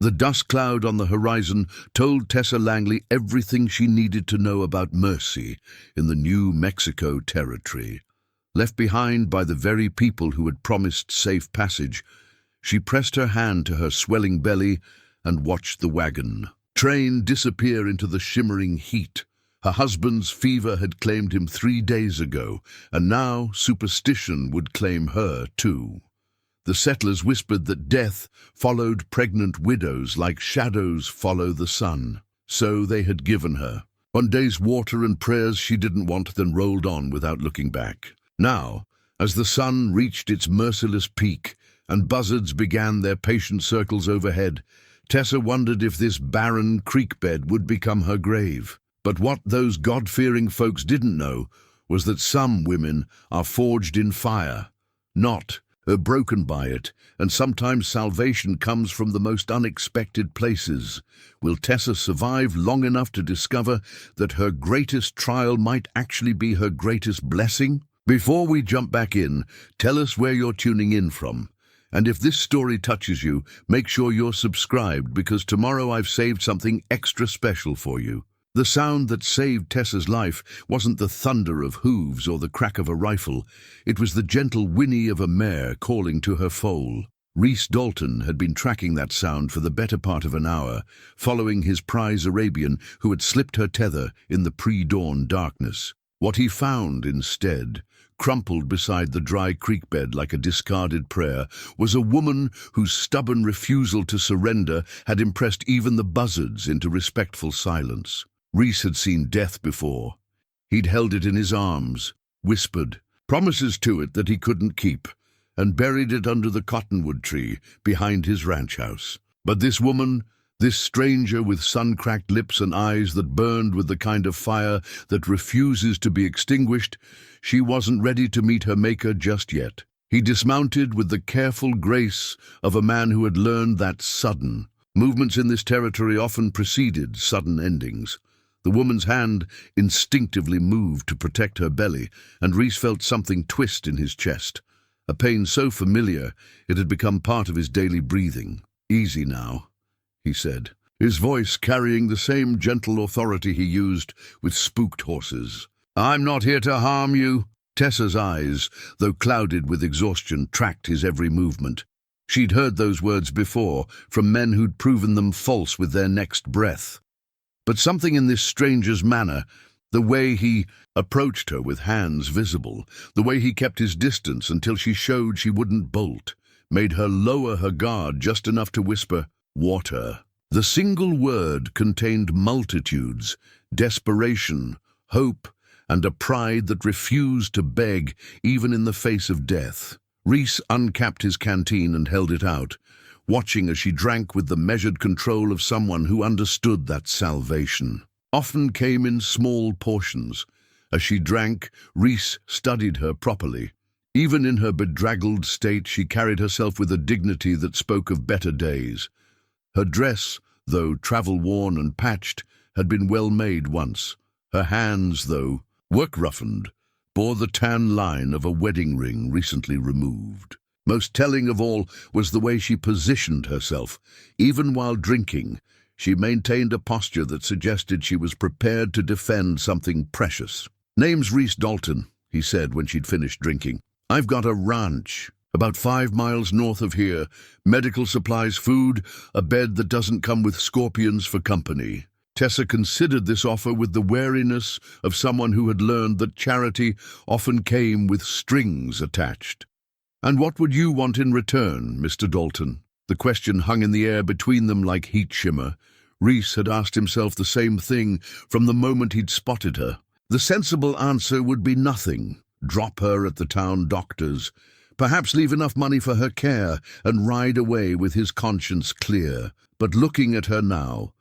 The dust cloud on the horizon told Tessa Langley everything she needed to know about mercy in the New Mexico territory. Left behind by the very people who had promised safe passage, she pressed her hand to her swelling belly and watched the wagon train disappear into the shimmering heat. Her husband's fever had claimed him 3 days ago, and now superstition would claim her too. The settlers whispered that death followed pregnant widows like shadows follow the sun. So they had given her. One day's water and prayers she didn't want, then rolled on without looking back. Now, as the sun reached its merciless peak and buzzards began their patient circles overhead, Tessa wondered if this barren creekbed would become her grave. But what those God-fearing folks didn't know was that some women are forged in fire, not are broken by it, and sometimes salvation comes from the most unexpected places. Will Tessa survive long enough to discover that her greatest trial might actually be her greatest blessing? Before we jump back in, tell us where you're tuning in from. And if this story touches you, make sure you're subscribed, because tomorrow I've saved something extra special for you. The sound that saved Tessa's life wasn't the thunder of hooves or the crack of a rifle. It was the gentle whinny of a mare calling to her foal. Reese Dalton had been tracking that sound for the better part of an hour, following his prize Arabian who had slipped her tether in the pre-dawn darkness. What he found instead, crumpled beside the dry creekbed like a discarded prayer, was a woman whose stubborn refusal to surrender had impressed even the buzzards into respectful silence. Reese had seen death before. He'd held it in his arms, whispered promises to it that he couldn't keep, and buried it under the cottonwood tree behind his ranch house. But this woman, this stranger with sun-cracked lips and eyes that burned with the kind of fire that refuses to be extinguished, she wasn't ready to meet her maker just yet. He dismounted with the careful grace of a man who had learned that sudden movements in this territory often preceded sudden endings. The woman's hand instinctively moved to protect her belly, and Reese felt something twist in his chest, a pain so familiar it had become part of his daily breathing. "Easy now," he said, his voice carrying the same gentle authority he used with spooked horses. "I'm not here to harm you." Tessa's eyes, though clouded with exhaustion, tracked his every movement. She'd heard those words before, from men who'd proven them false with their next breath. But something in this stranger's manner, the way he approached her with hands visible, the way he kept his distance until she showed she wouldn't bolt, made her lower her guard just enough to whisper, "Water." The single word contained multitudes, desperation, hope, and a pride that refused to beg even in the face of death. Reese uncapped his canteen and held it out, watching as she drank with the measured control of someone who understood that salvation often came in small portions. As she drank, Reese studied her properly. Even in her bedraggled state, she carried herself with a dignity that spoke of better days. Her dress, though travel-worn and patched, had been well made once. Her hands, though work-roughened, bore the tan line of a wedding ring recently removed. Most telling of all was the way she positioned herself. Even while drinking, she maintained a posture that suggested she was prepared to defend something precious. "Name's Reese Dalton," he said when she'd finished drinking. "I've got a ranch about 5 miles north of here. Medical supplies, food, a bed that doesn't come with scorpions for company." Tessa considered this offer with the wariness of someone who had learned that charity often came with strings attached. "And what would you want in return, Mr. Dalton?" The question hung in the air between them like heat shimmer. Reese had asked himself the same thing from the moment he'd spotted her. The sensible answer would be nothing. Drop her at the town doctor's, perhaps leave enough money for her care, and ride away with his conscience clear. But looking at her now,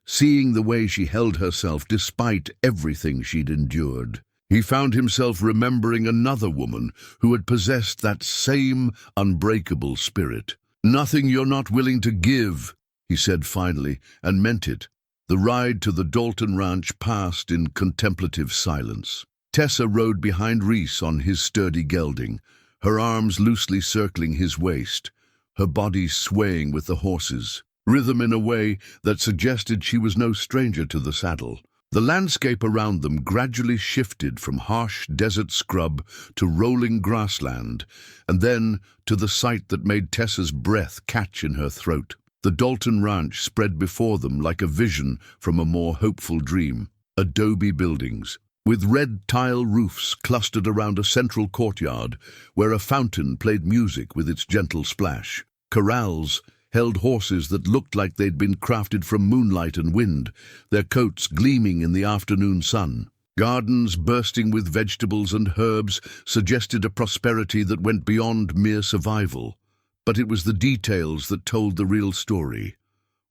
seeing the way she held herself despite everything she'd endured, he found himself remembering another woman who had possessed that same unbreakable spirit. "Nothing you're not willing to give," he said finally, and meant it. The ride to the Dalton ranch passed in contemplative silence. Tessa rode behind Reese on his sturdy gelding, her arms loosely circling his waist, her body swaying with the horses. rhythm in a way that suggested she was no stranger to the saddle. The landscape around them gradually shifted from harsh desert scrub to rolling grassland, and then to the sight that made Tessa's breath catch in her throat. The Dalton ranch spread before them like a vision from a more hopeful dream. Adobe buildings, with red tile roofs clustered around a central courtyard where a fountain played music with its gentle splash. Corrals held horses that looked like they'd been crafted from moonlight and wind, their coats gleaming in the afternoon sun. Gardens bursting with vegetables and herbs suggested a prosperity that went beyond mere survival. But it was the details that told the real story.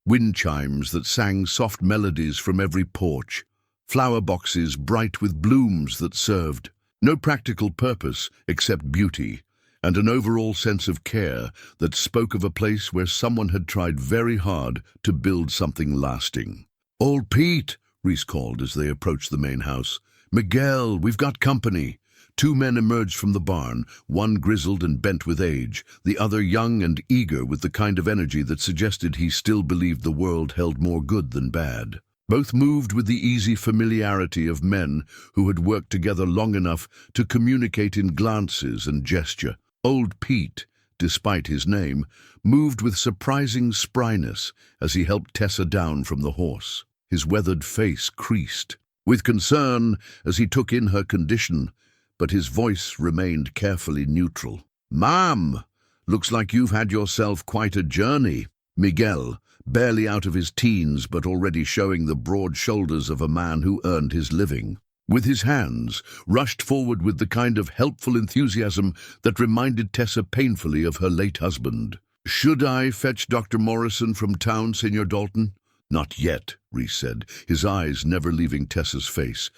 Wind chimes that sang soft melodies from every porch, flower boxes bright with blooms that served no practical purpose except beauty, and an overall sense of care that spoke of a place where someone had tried very hard to build something lasting. "Old Pete," Reese called as they approached the main house. "Miguel, we've got company." Two men emerged from the barn, one grizzled and bent with age, the other young and eager with the kind of energy that suggested he still believed the world held more good than bad. Both moved with the easy familiarity of men who had worked together long enough to communicate in glances and gesture. Old Pete, despite his name, moved with surprising spryness as he helped Tessa down from the horse. His weathered face creased with concern as he took in her condition, but his voice remained carefully neutral. "Ma'am, looks like you've had yourself quite a journey." Miguel, barely out of his teens but already showing the broad shoulders of a man who earned his living, with his hands, rushed forward with the kind of helpful enthusiasm that reminded Tessa painfully of her late husband. "Should I fetch Dr. Morrison from town, Senor Dalton?" "Not yet," Reese said, his eyes never leaving Tessa's face.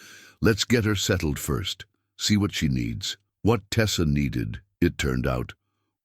"Let's get her settled first, see what she needs." What Tessa needed, it turned out,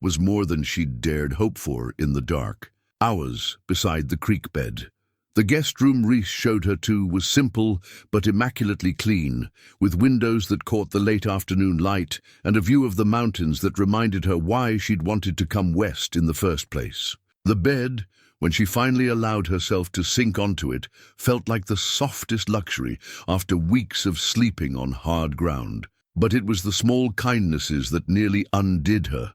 was more than she'd dared hope for in the dark. Hours beside the creek bed. The guest room Reese showed her to was simple but immaculately clean, with windows that caught the late afternoon light and a view of the mountains that reminded her why she'd wanted to come west in the first place. The bed, when she finally allowed herself to sink onto it, felt like the softest luxury after weeks of sleeping on hard ground. But it was the small kindnesses that nearly undid her.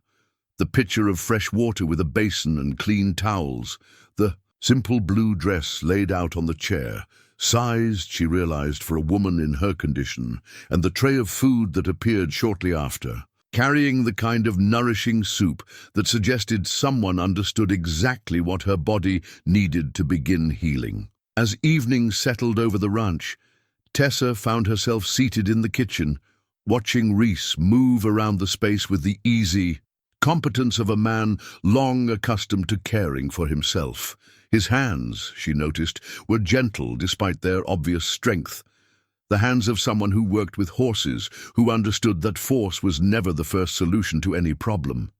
The pitcher of fresh water with a basin and clean towels, the simple blue dress laid out on the chair, sized, she realized, for a woman in her condition, and the tray of food that appeared shortly after, carrying the kind of nourishing soup that suggested someone understood exactly what her body needed to begin healing. As evening settled over the ranch, Tessa found herself seated in the kitchen, watching Reese move around the space with the easy competence of a man long accustomed to caring for himself. His hands, she noticed, were gentle despite their obvious strength. The hands of someone who worked with horses, who understood that force was never the first solution to any problem.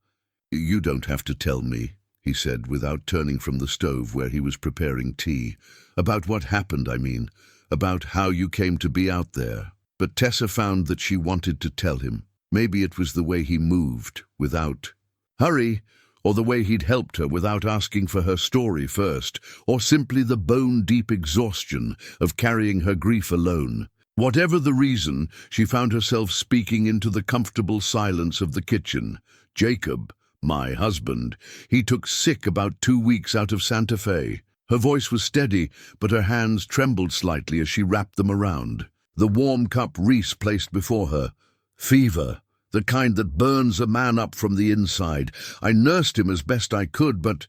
"You don't have to tell me," he said, without turning from the stove where he was preparing tea. "About what happened, I mean. About how you came to be out there." But Tessa found that she wanted to tell him. Maybe it was the way he moved, without hurry, or the way he'd helped her without asking for her story first, or simply the bone-deep exhaustion of carrying her grief alone. Whatever the reason, she found herself speaking into the comfortable silence of the kitchen. "Jacob, my husband, he took sick about 2 weeks out of Santa Fe." Her voice was steady, but her hands trembled slightly as she wrapped them around. The warm cup Reese placed before her. "Fever. The kind that burns a man up from the inside. I nursed him as best I could, but—"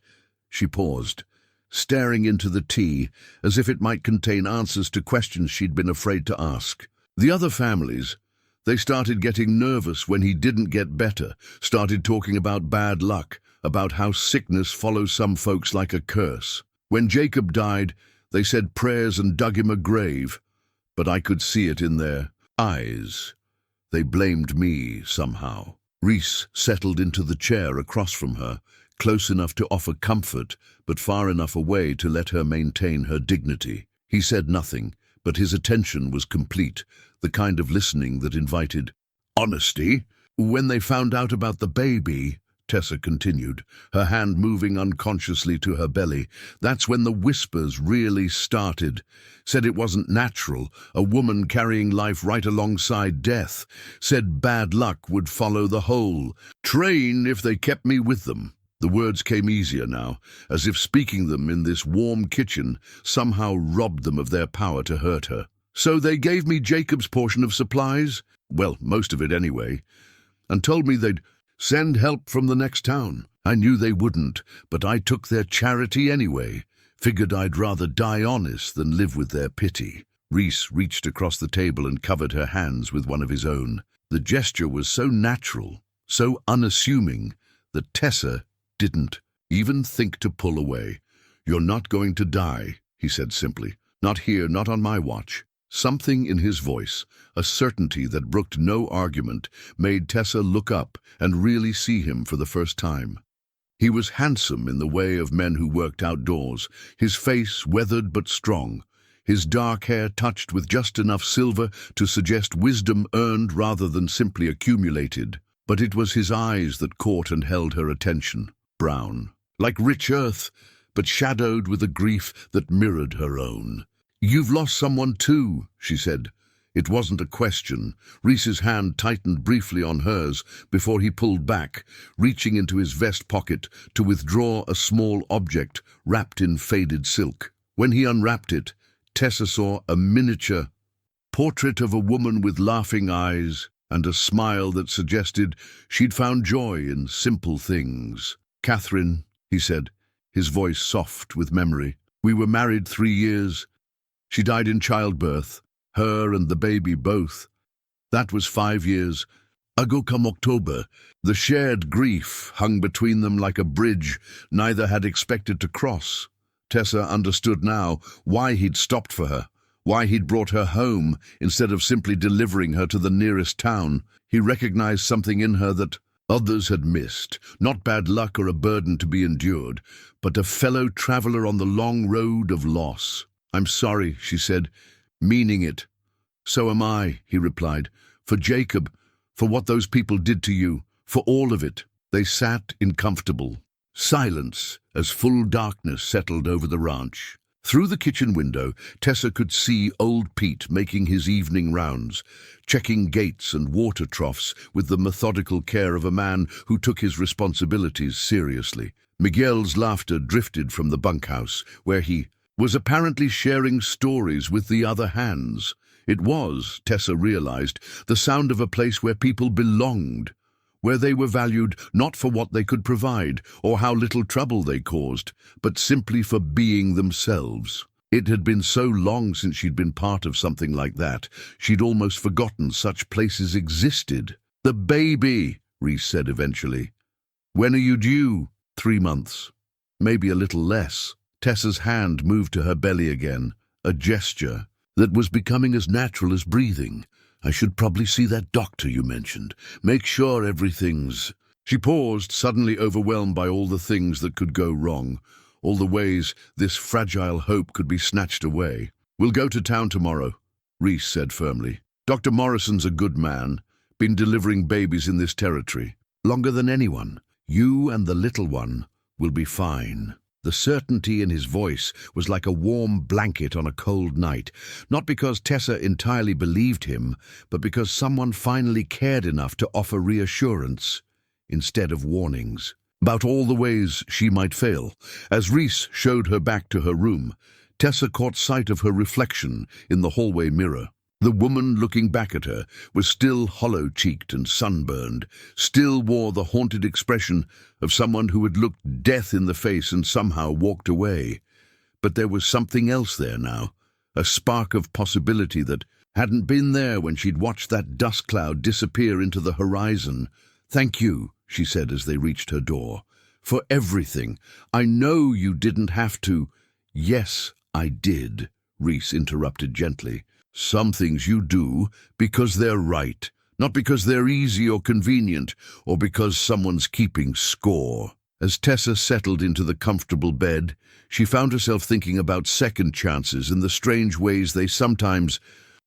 She paused, staring into the tea, as if it might contain answers to questions she'd been afraid to ask. The other families, they started getting nervous when he didn't get better, started talking about bad luck, about how sickness follows some folks like a curse. When Jacob died, they said prayers and dug him a grave, but I could see it in their eyes. They blamed me somehow. Reese settled into the chair across from her, close enough to offer comfort, but far enough away to let her maintain her dignity. He said nothing, but his attention was complete, the kind of listening that invited honesty. "When they found out about the baby," Tessa continued, her hand moving unconsciously to her belly. That's when the whispers really started. Said it wasn't natural, a woman carrying life right alongside death. Said bad luck would follow the whole. Train if they kept me with them. The words came easier now, as if speaking them in this warm kitchen somehow robbed them of their power to hurt her. So they gave me Jacob's portion of supplies, well, most of it anyway, and told me they'd send help from the next town. I knew they wouldn't, but I took their charity anyway. Figured I'd rather die honest than live with their pity. Reese reached across the table and covered her hands with one of his own. The gesture was so natural, so unassuming, that Tessa didn't even think to pull away. You're not going to die, he said simply. Not here, not on my watch. Something in his voice, a certainty that brooked no argument, made Tessa look up and really see him for the first time. He was handsome in the way of men who worked outdoors, his face weathered but strong, his dark hair touched with just enough silver to suggest wisdom earned rather than simply accumulated. But it was his eyes that caught and held her attention. Brown, like rich earth, but shadowed with a grief that mirrored her own. "You've lost someone too," she said. It wasn't a question. Reese's hand tightened briefly on hers before he pulled back, reaching into his vest pocket to withdraw a small object wrapped in faded silk. When he unwrapped it, Tessa saw a miniature portrait of a woman with laughing eyes and a smile that suggested she'd found joy in simple things. "Catherine," he said, his voice soft with memory. "We were married 3 years. She died in childbirth, her and the baby both. That was 5 years ago come October." The shared grief hung between them like a bridge neither had expected to cross. Tessa understood now why he'd stopped for her, why he'd brought her home instead of simply delivering her to the nearest town. He recognized something in her that others had missed, not bad luck or a burden to be endured, but a fellow traveler on the long road of loss. "I'm sorry," she said, meaning it. "So am I," he replied, "for Jacob, for what those people did to you, for all of it." They sat in comfortable silence as full darkness settled over the ranch. Through the kitchen window, Tessa could see old Pete making his evening rounds, checking gates and water troughs with the methodical care of a man who took his responsibilities seriously. Miguel's laughter drifted from the bunkhouse, where he was apparently sharing stories with the other hands. It was, Tessa realized, the sound of a place where people belonged, where they were valued not for what they could provide or how little trouble they caused, but simply for being themselves. It had been so long since she'd been part of something like that, she'd almost forgotten such places existed. "The baby," Reese said eventually. "When are you due?" 3 months. Maybe a little less. Tessa's hand moved to her belly again, a gesture that was becoming as natural as breathing. "I should probably see that doctor you mentioned. Make sure everything's—" She paused, suddenly overwhelmed by all the things that could go wrong, all the ways this fragile hope could be snatched away. "We'll go to town tomorrow," Reese said firmly. "Dr. Morrison's a good man, been delivering babies in this territory longer than anyone. You and the little one will be fine." The certainty in his voice was like a warm blanket on a cold night, not because Tessa entirely believed him, but because someone finally cared enough to offer reassurance instead of warnings about all the ways she might fail. As Reese showed her back to her room, Tessa caught sight of her reflection in the hallway mirror. The woman looking back at her was still hollow-cheeked and sunburned, still wore the haunted expression of someone who had looked death in the face and somehow walked away. But there was something else there now, a spark of possibility that hadn't been there when she'd watched that dust cloud disappear into the horizon. "Thank you," she said as they reached her door, "for everything. I know you didn't have to." "Yes, I did," Reese interrupted gently. "Some things you do because they're right, not because they're easy or convenient, or because someone's keeping score." As Tessa settled into the comfortable bed, she found herself thinking about second chances and the strange ways they sometimes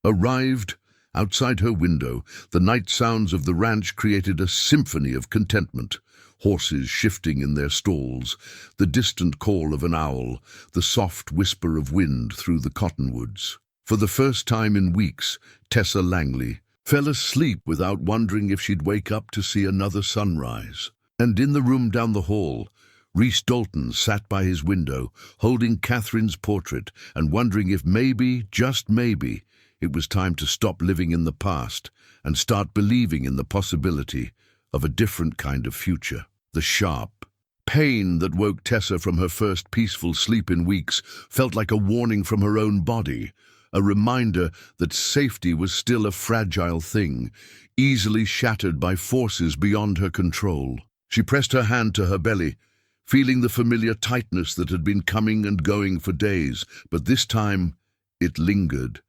arrived. Outside her window, the night sounds of the ranch created a symphony of contentment. horses shifting in their stalls, the distant call of an owl, the soft whisper of wind through the cottonwoods. For the first time in weeks, Tessa Langley fell asleep without wondering if she'd wake up to see another sunrise. And in the room down the hall, Reese Dalton sat by his window, holding Catherine's portrait and wondering if maybe, just maybe, it was time to stop living in the past and start believing in the possibility of a different kind of future. The sharp pain that woke Tessa from her first peaceful sleep in weeks felt like a warning from her own body, a reminder that safety was still a fragile thing, easily shattered by forces beyond her control. She pressed her hand to her belly, feeling the familiar tightness that had been coming and going for days, but this time it lingered,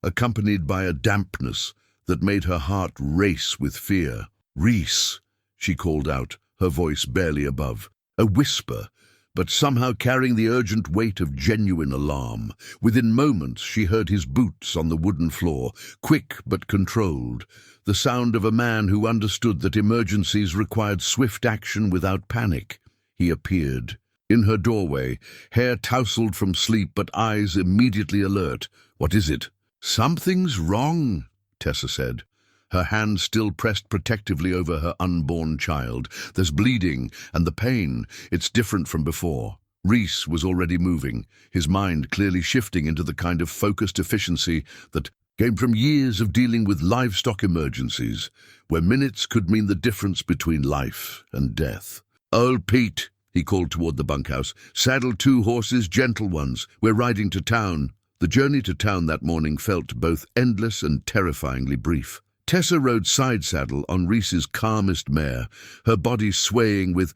accompanied by a dampness that made her heart race with fear. "Reese," she called out, her voice barely above, a whisper, but somehow carrying the urgent weight of genuine alarm. Within moments she heard his boots on the wooden floor, quick but controlled, the sound of a man who understood that emergencies required swift action without panic. He appeared. In her doorway, hair tousled from sleep but eyes immediately alert. "What is it?" "Something's wrong," Tessa said, her hand still pressed protectively over her unborn child. "There's bleeding, and the pain, it's different from before." Reese was already moving, his mind clearly shifting into the kind of focused efficiency that came from years of dealing with livestock emergencies, where minutes could mean the difference between life and death. "Old Pete," he called toward the bunkhouse, "saddle 2 horses, gentle ones. We're riding to town." The journey to town that morning felt both endless and terrifyingly brief. Tessa rode side saddle on Reese's calmest mare, her body swaying with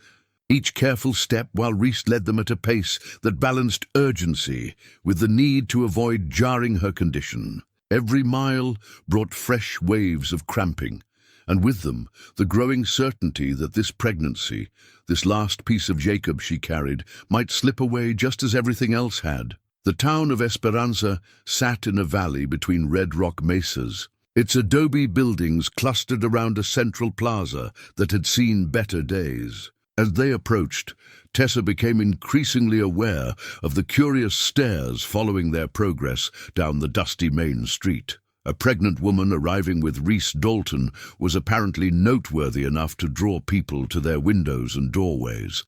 each careful step while Reese led them at a pace that balanced urgency with the need to avoid jarring her condition. Every mile brought fresh waves of cramping, and with them the growing certainty that this pregnancy, this last piece of Jacob she carried, might slip away just as everything else had. The town of Esperanza sat in a valley between red rock mesas, its adobe buildings clustered around a central plaza that had seen better days. As they approached, Tessa became increasingly aware of the curious stares following their progress down the dusty main street. A pregnant woman arriving with Reese Dalton was apparently noteworthy enough to draw people to their windows and doorways.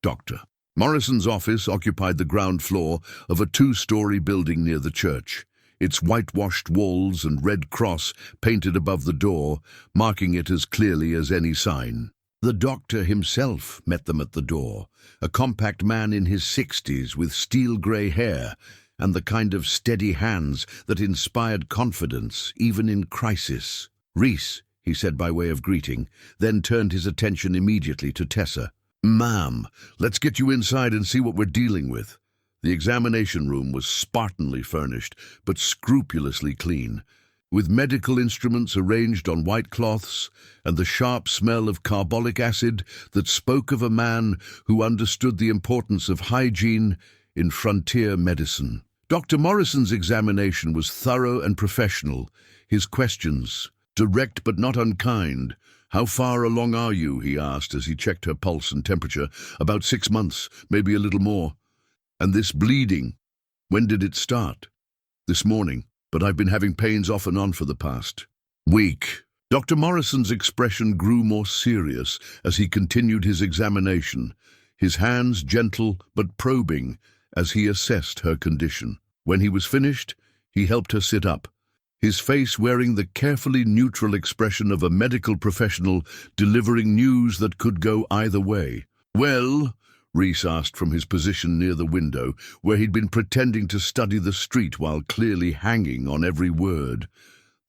Dr. Morrison's office occupied the ground floor of a 2-story building near the church, its whitewashed walls and red cross painted above the door, marking it as clearly as any sign. The doctor himself met them at the door, a compact man in his 60s with steel-grey hair and the kind of steady hands that inspired confidence even in crisis. "Reese," he said by way of greeting, then turned his attention immediately to Tessa. "Ma'am, let's get you inside and see what we're dealing with." The examination room was spartanly furnished, but scrupulously clean, with medical instruments arranged on white cloths and the sharp smell of carbolic acid that spoke of a man who understood the importance of hygiene in frontier medicine. Dr. Morrison's examination was thorough and professional, his questions direct but not unkind. "How far along are you?" he asked as he checked her pulse and temperature. "About 6 months, maybe a little more." "And this bleeding, when did it start?" "This morning, but I've been having pains off and on for the past week." Dr. Morrison's expression grew more serious as he continued his examination, his hands gentle but probing as he assessed her condition. When he was finished, he helped her sit up, his face wearing the carefully neutral expression of a medical professional delivering news that could go either way. "Well," Reese asked from his position near the window, where he'd been pretending to study the street while clearly hanging on every word.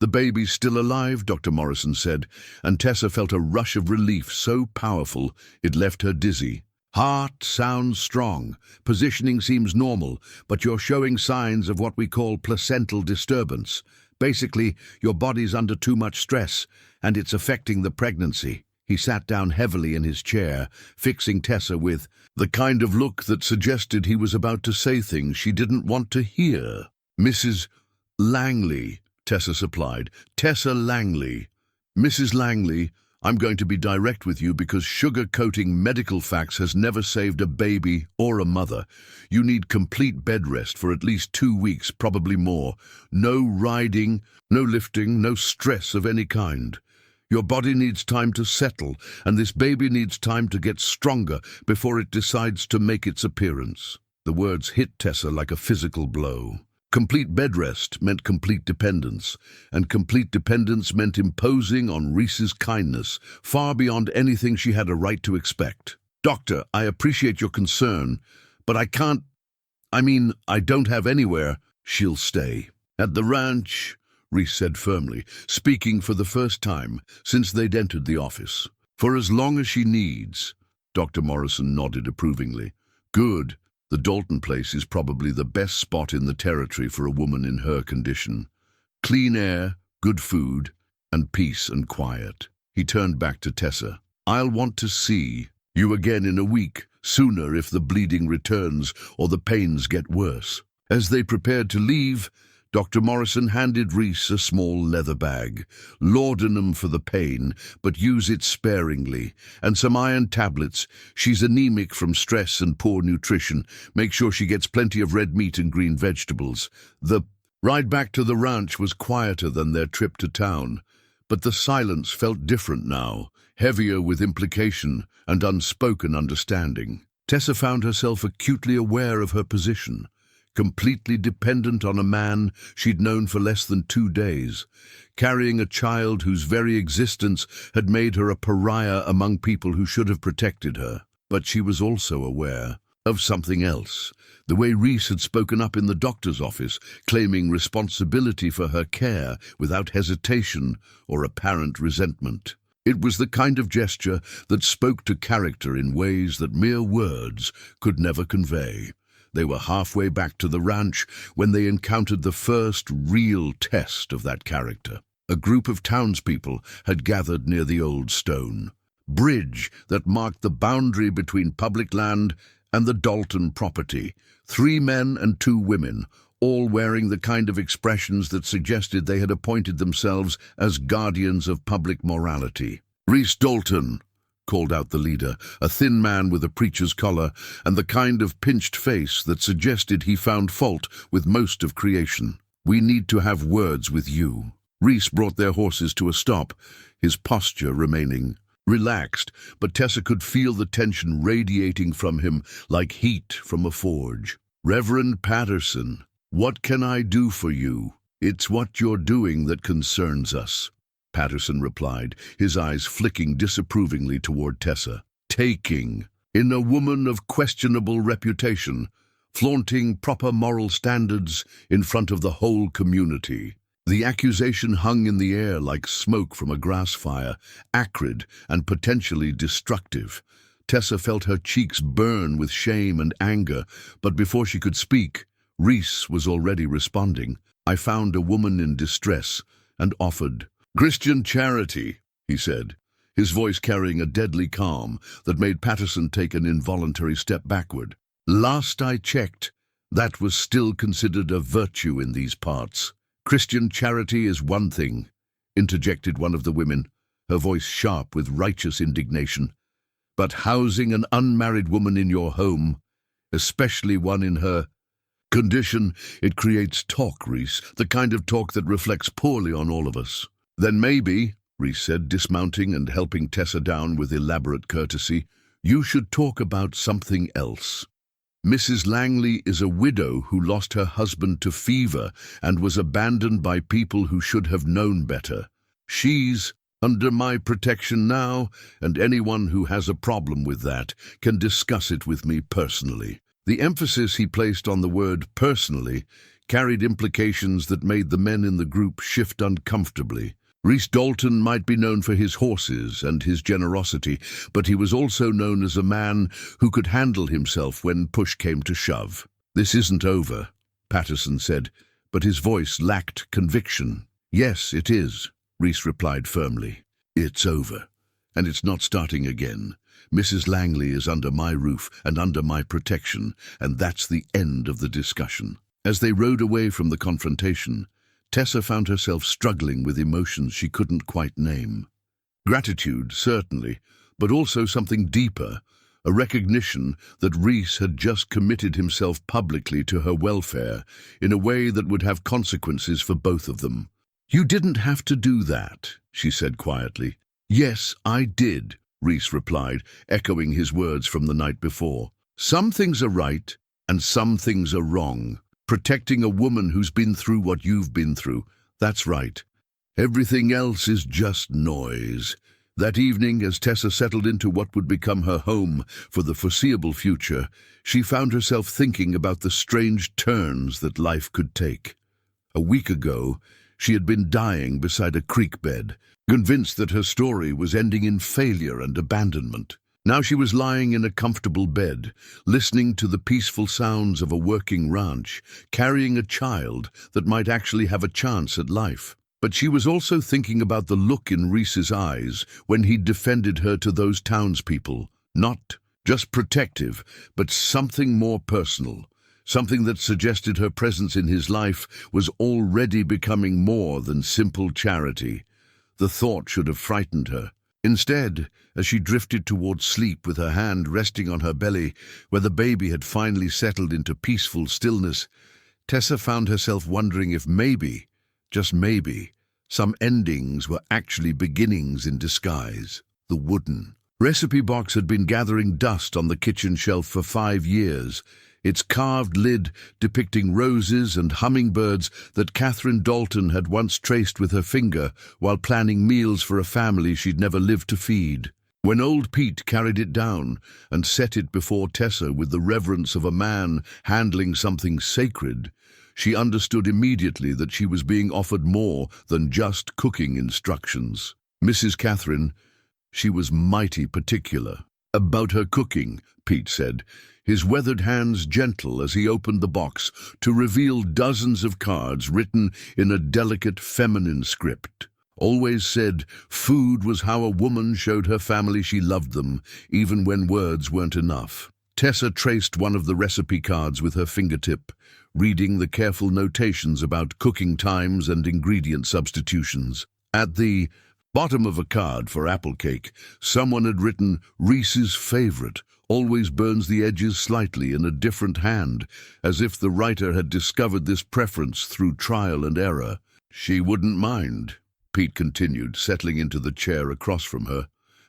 "The baby's still alive," Dr. Morrison said, and Tessa felt a rush of relief so powerful it left her dizzy. "Heart sounds strong, positioning seems normal, but you're showing signs of what we call placental disturbance. Basically, your body's under too much stress, and it's affecting the pregnancy." He sat down heavily in his chair, fixing Tessa with the kind of look that suggested he was about to say things she didn't want to hear. "Mrs. Langley," Tessa supplied. "Tessa Langley." "Mrs. Langley, I'm going to be direct with you because sugar-coating medical facts has never saved a baby or a mother. You need complete bed rest for at least 2 weeks, probably more. No riding, no lifting, no stress of any kind. Your body needs time to settle, and this baby needs time to get stronger before it decides to make its appearance. The words hit Tessa like a physical blow. Complete bed rest meant complete dependence, and complete dependence meant imposing on Reese's kindness, far beyond anything she had a right to expect. Doctor, I appreciate your concern, but I don't have anywhere. She'll stay. At the ranch, Reese said firmly, speaking for the first time since they'd entered the office. For as long as she needs. Dr. Morrison nodded approvingly. Good. The Dalton place is probably the best spot in the territory for a woman in her condition. Clean air, good food, and peace and quiet. He turned back to Tessa. I'll want to see you again in a week, sooner if the bleeding returns or the pains get worse. As they prepared to leave, Dr. Morrison handed Reese a small leather bag. Laudanum for the pain, but use it sparingly. And some iron tablets. She's anemic from stress and poor nutrition. Make sure she gets plenty of red meat and green vegetables. The ride back to the ranch was quieter than their trip to town. But the silence felt different now, heavier with implication and unspoken understanding. Tessa found herself acutely aware of her position. Completely dependent on a man she'd known for less than 2 days, carrying a child whose very existence had made her a pariah among people who should have protected her. But she was also aware of something else, the way Reese had spoken up in the doctor's office, claiming responsibility for her care without hesitation or apparent resentment. It was the kind of gesture that spoke to character in ways that mere words could never convey. They were halfway back to the ranch when they encountered the first real test of that character. A group of townspeople had gathered near the old stone bridge that marked the boundary between public land and the Dalton property. 3 men and 2 women, all wearing the kind of expressions that suggested they had appointed themselves as guardians of public morality. Reese Dalton, called out the leader, a thin man with a preacher's collar and the kind of pinched face that suggested he found fault with most of creation. We need to have words with you. Reese brought their horses to a stop, his posture remaining relaxed, but Tessa could feel the tension radiating from him like heat from a forge. Reverend Patterson, what can I do for you? It's what you're doing that concerns us. Patterson replied, his eyes flicking disapprovingly toward Tessa. Taking in a woman of questionable reputation, flaunting proper moral standards in front of the whole community. The accusation hung in the air like smoke from a grass fire, acrid and potentially destructive. Tessa felt her cheeks burn with shame and anger, but before she could speak, Reese was already responding. I found a woman in distress and offered Christian charity, he said, his voice carrying a deadly calm that made Patterson take an involuntary step backward. Last I checked, that was still considered a virtue in these parts. Christian charity is one thing, interjected one of the women, her voice sharp with righteous indignation. But housing an unmarried woman in your home, especially one in her condition, it creates talk, Reese, the kind of talk that reflects poorly on all of us. Then maybe, Reese said, dismounting and helping Tessa down with elaborate courtesy, you should talk about something else. Mrs. Langley is a widow who lost her husband to fever and was abandoned by people who should have known better. She's under my protection now, and anyone who has a problem with that can discuss it with me personally. The emphasis he placed on the word personally carried implications that made the men in the group shift uncomfortably. Reese Dalton might be known for his horses and his generosity, but he was also known as a man who could handle himself when push came to shove. This isn't over, Patterson said, but his voice lacked conviction. Yes, it is, Reese replied firmly. It's over, and it's not starting again. Mrs. Langley is under my roof and under my protection, and that's the end of the discussion. As they rode away from the confrontation, Tessa found herself struggling with emotions she couldn't quite name. Gratitude, certainly, but also something deeper, a recognition that Reese had just committed himself publicly to her welfare in a way that would have consequences for both of them. "You didn't have to do that," she said quietly. "Yes, I did," Reese replied, echoing his words from the night before. "Some things are right, and some things are wrong. Protecting a woman who's been through what you've been through, that's right. Everything else is just noise." That evening, as Tessa settled into what would become her home for the foreseeable future, she found herself thinking about the strange turns that life could take. A week ago, she had been dying beside a creek bed, convinced that her story was ending in failure and abandonment. Now she was lying in a comfortable bed, listening to the peaceful sounds of a working ranch, carrying a child that might actually have a chance at life. But she was also thinking about the look in Reese's eyes when he defended her to those townspeople. Not just protective, but something more personal. Something that suggested her presence in his life was already becoming more than simple charity. The thought should have frightened her. Instead, as she drifted towards sleep with her hand resting on her belly, where the baby had finally settled into peaceful stillness, Tessa found herself wondering if maybe, just maybe, some endings were actually beginnings in disguise. The wooden recipe box had been gathering dust on the kitchen shelf for 5 years, its carved lid depicting roses and hummingbirds that Catherine Dalton had once traced with her finger while planning meals for a family she'd never lived to feed. When old Pete carried it down and set it before Tessa with the reverence of a man handling something sacred, she understood immediately that she was being offered more than just cooking instructions. Mrs. Catherine, she was mighty particular about her cooking, Pete said, his weathered hands gentle as he opened the box to reveal dozens of cards written in a delicate feminine script. Always said food was how a woman showed her family she loved them, even when words weren't enough. Tessa traced one of the recipe cards with her fingertip, reading the careful notations about cooking times and ingredient substitutions. At the bottom of a card for apple cake, someone had written, "Reese's favorite, always burns the edges slightly in a different hand," as if the writer had discovered this preference through trial and error. "She wouldn't mind," Pete continued, settling into the chair across from her.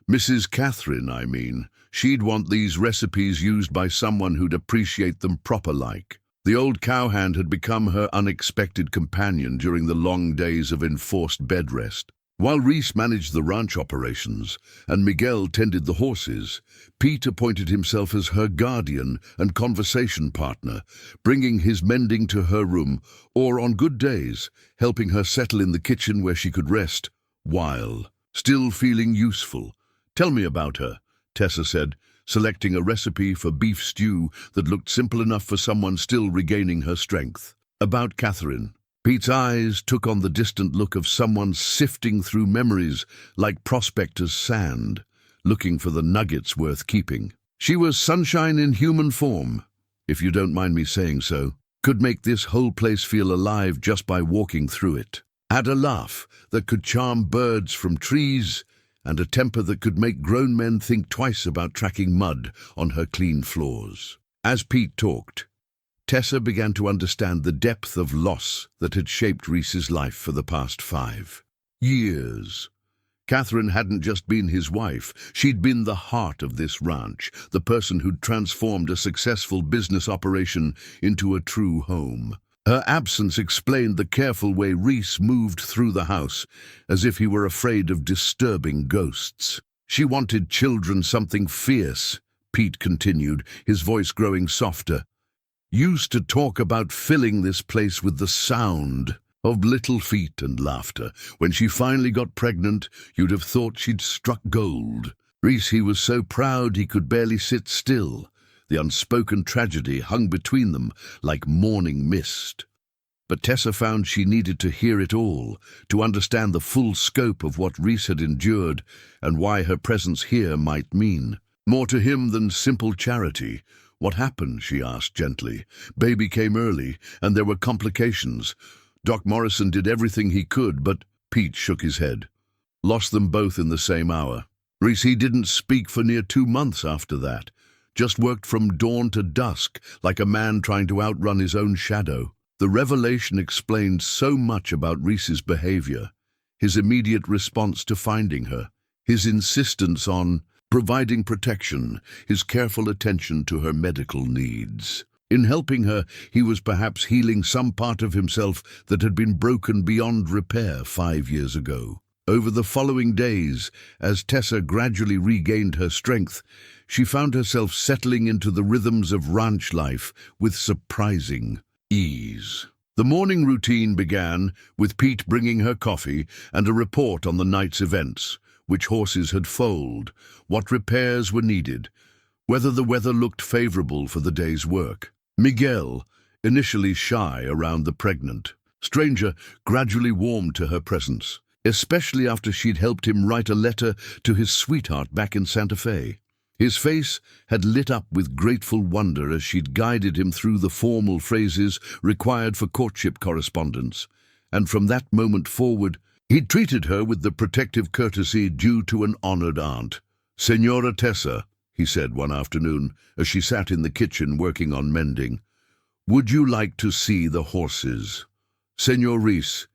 "Mrs. Catherine, I mean. She'd want these recipes used by someone who'd appreciate them proper-like." The old cowhand had become her unexpected companion during the long days of enforced bed rest. While Reese managed the ranch operations and Miguel tended the horses, Pete appointed himself as her guardian and conversation partner, bringing his mending to her room, or on good days, helping her settle in the kitchen where she could rest, while still feeling useful. "Tell me about her," Tessa said, selecting a recipe for beef stew that looked simple enough for someone still regaining her strength. "About Catherine." Pete's eyes took on the distant look of someone sifting through memories like prospector's sand, looking for the nuggets worth keeping. "She was sunshine in human form, if you don't mind me saying so. Could make this whole place feel alive just by walking through it. Had a laugh that could charm birds from trees, and a temper that could make grown men think twice about tracking mud on her clean floors." As Pete talked, Tessa began to understand the depth of loss that had shaped Reese's life for the past 5 years. Catherine hadn't just been his wife, she'd been the heart of this ranch, the person who'd transformed a successful business operation into a true home. Her absence explained the careful way Reese moved through the house, as if he were afraid of disturbing ghosts. "She wanted children something fierce," Pete continued, his voice growing softer. "Used to talk about filling this place with the sound of little feet and laughter. When she finally got pregnant, you'd have thought she'd struck gold. Reese, he was so proud he could barely sit still. The unspoken tragedy hung between them like morning mist. But Tessa found she needed to hear it all, to understand the full scope of what Reese had endured and why her presence here might mean more to him than simple charity. "What happened?" she asked gently. "Baby came early, and there were complications. Doc Morrison did everything he could, but..." Pete shook his head. lost them both in the same hour. Reese didn't speak for near 2 months after that, just worked from dawn to dusk like a man trying to outrun his own shadow. The revelation explained so much about Reese's behavior, his immediate response to finding her, his insistence on providing protection, his careful attention to her medical needs. In helping her, he was perhaps healing some part of himself that had been broken beyond repair 5 years ago. Over the following days, as Tessa gradually regained her strength, she found herself settling into the rhythms of ranch life with surprising ease. The morning routine began with Pete bringing her coffee and a report on the night's events, which horses had foaled, what repairs were needed, whether the weather looked favorable for the day's work. Miguel, initially shy around the pregnant stranger, gradually warmed to her presence, especially after she'd helped him write a letter to his sweetheart back in Santa Fe. His face had lit up with grateful wonder as she'd guided him through the formal phrases required for courtship correspondence, and from that moment forward, he'd treated her with the protective courtesy due to an honored aunt. "Senora Tessa," he said one afternoon as she sat in the kitchen working on mending, "would you like to see the horses? Senor Reese,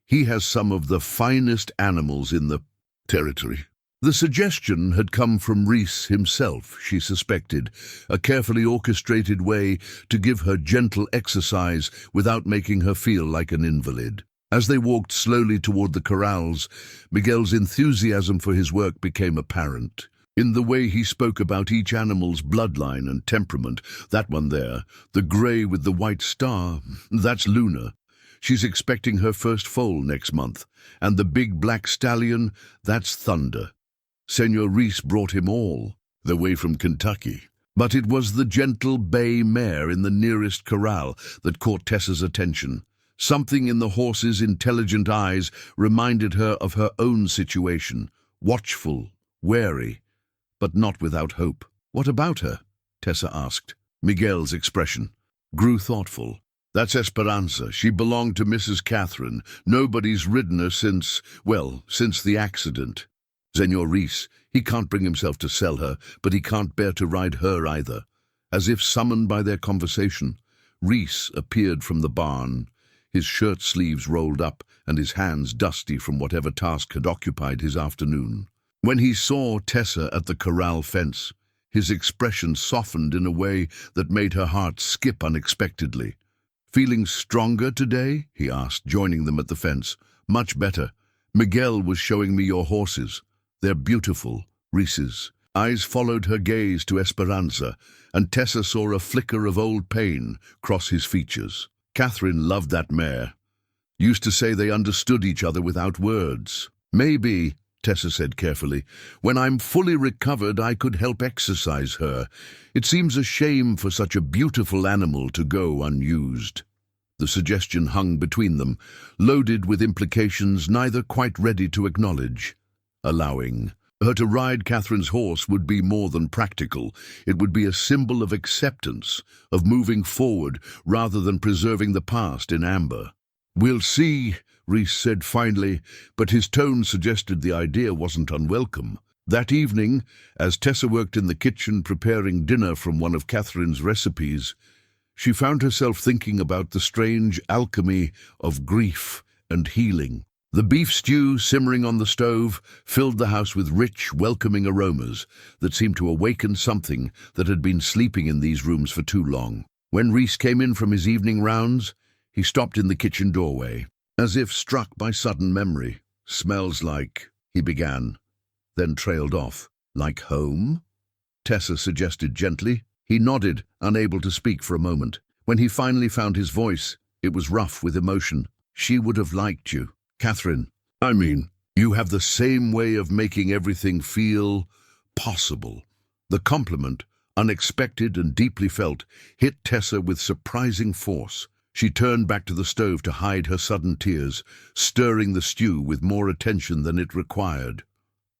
he has some of the finest animals in the territory." The suggestion had come from Reese himself, she suspected, a carefully orchestrated way to give her gentle exercise without making her feel like an invalid. As they walked slowly toward the corrals, Miguel's enthusiasm for his work became apparent. In the way he spoke about each animal's bloodline and temperament. "That one there, the gray with the white star, that's Luna. She's expecting her first foal next month. And the big black stallion, that's Thunder. Senor Reese brought him all the way from Kentucky." But it was the gentle bay mare in the nearest corral that caught Tessa's attention. Something in the horse's intelligent eyes reminded her of her own situation, watchful, wary, but not without hope. "What about her?" Tessa asked. Miguel's expression grew thoughtful. "That's Esperanza. She belonged to Mrs. Catherine. Nobody's ridden her since the accident. Senor Reese, he can't bring himself to sell her, but he can't bear to ride her either." As if summoned by their conversation, Reese appeared from the barn, his shirt sleeves rolled up and his hands dusty from whatever task had occupied his afternoon. When he saw Tessa at the corral fence, his expression softened in a way that made her heart skip unexpectedly. "Feeling stronger today?" he asked, joining them at the fence. "Much better. Miguel was showing me your horses. They're beautiful." Reese's eyes followed her gaze to Esperanza, and Tessa saw a flicker of old pain cross his features. "Catherine loved that mare. Used to say they understood each other without words." "Maybe," Tessa said carefully, "when I'm fully recovered I could help exercise her. It seems a shame for such a beautiful animal to go unused." The suggestion hung between them, loaded with implications neither quite ready to acknowledge. Allowing her to ride Catherine's horse would be more than practical. It would be a symbol of acceptance, of moving forward rather than preserving the past in amber. "We'll see," Reese said finally, but his tone suggested the idea wasn't unwelcome. That evening, as Tessa worked in the kitchen preparing dinner from one of Catherine's recipes, she found herself thinking about the strange alchemy of grief and healing. The beef stew simmering on the stove filled the house with rich, welcoming aromas that seemed to awaken something that had been sleeping in these rooms for too long. When Reese came in from his evening rounds, he stopped in the kitchen doorway, as if struck by sudden memory. "Smells like," he began, then trailed off. "Like home?" Tessa suggested gently. He nodded, unable to speak for a moment. When he finally found his voice, it was rough with emotion. "She would have liked you. Catherine, you have the same way of making everything feel possible." The compliment, unexpected and deeply felt, hit Tessa with surprising force. She turned back to the stove to hide her sudden tears, stirring the stew with more attention than it required.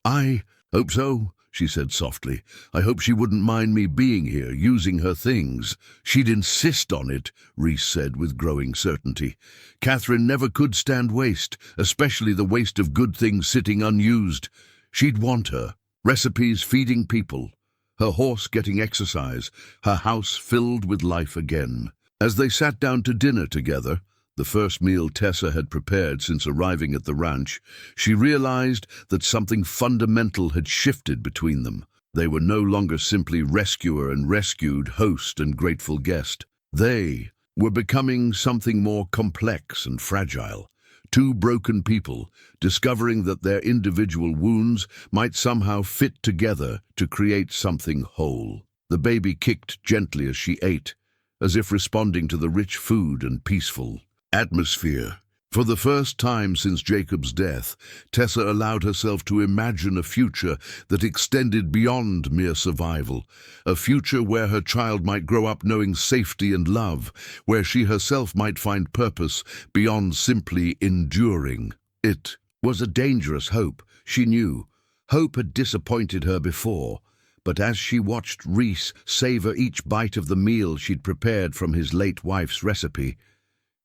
"I hope so," she said softly. "I hope she wouldn't mind me being here, using her things." "She'd insist on it," Reese said with growing certainty. "Catherine never could stand waste, especially the waste of good things sitting unused. She'd want her. Recipes feeding people, her horse getting exercise, her house filled with life again." As they sat down to dinner together, the first meal Tessa had prepared since arriving at the ranch, she realized that something fundamental had shifted between them. They were no longer simply rescuer and rescued, host and grateful guest. They were becoming something more complex and fragile. Two broken people, discovering that their individual wounds might somehow fit together to create something whole. The baby kicked gently as she ate, as if responding to the rich food and peaceful atmosphere. For the first time since Jacob's death, Tessa allowed herself to imagine a future that extended beyond mere survival, a future where her child might grow up knowing safety and love, where she herself might find purpose beyond simply enduring. It was a dangerous hope, she knew. Hope had disappointed her before, but as she watched Reese savor each bite of the meal she'd prepared from his late wife's recipe,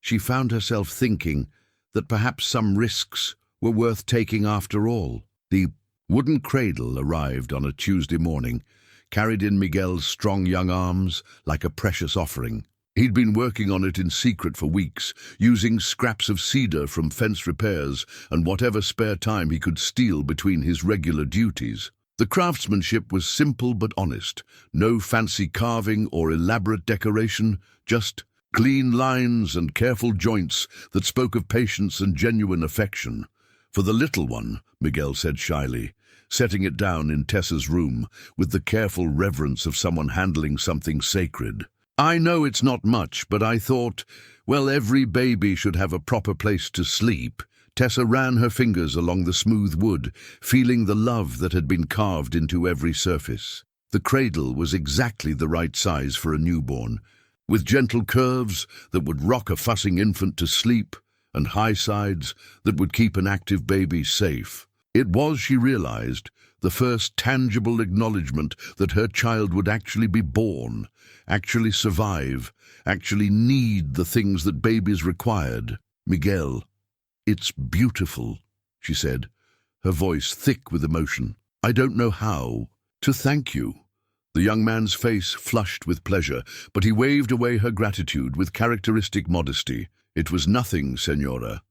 she found herself thinking that perhaps some risks were worth taking after all. The wooden cradle arrived on a Tuesday morning, carried in Miguel's strong young arms like a precious offering. He'd been working on it in secret for weeks, using scraps of cedar from fence repairs and whatever spare time he could steal between his regular duties. The craftsmanship was simple but honest, no fancy carving or elaborate decoration, just clean lines and careful joints that spoke of patience and genuine affection. "For the little one," Miguel said shyly, setting it down in Tessa's room with the careful reverence of someone handling something sacred. "I know it's not much, but I thought, well, every baby should have a proper place to sleep." Tessa ran her fingers along the smooth wood, feeling the love that had been carved into every surface. The cradle was exactly the right size for a newborn, with gentle curves that would rock a fussing infant to sleep and high sides that would keep an active baby safe. It was, she realized, the first tangible acknowledgement that her child would actually be born, actually survive, actually need the things that babies required. "Miguel, it's beautiful," she said, her voice thick with emotion. "I don't know how to thank you." The young man's face flushed with pleasure, but he waved away her gratitude with characteristic modesty. "It was nothing, Senora.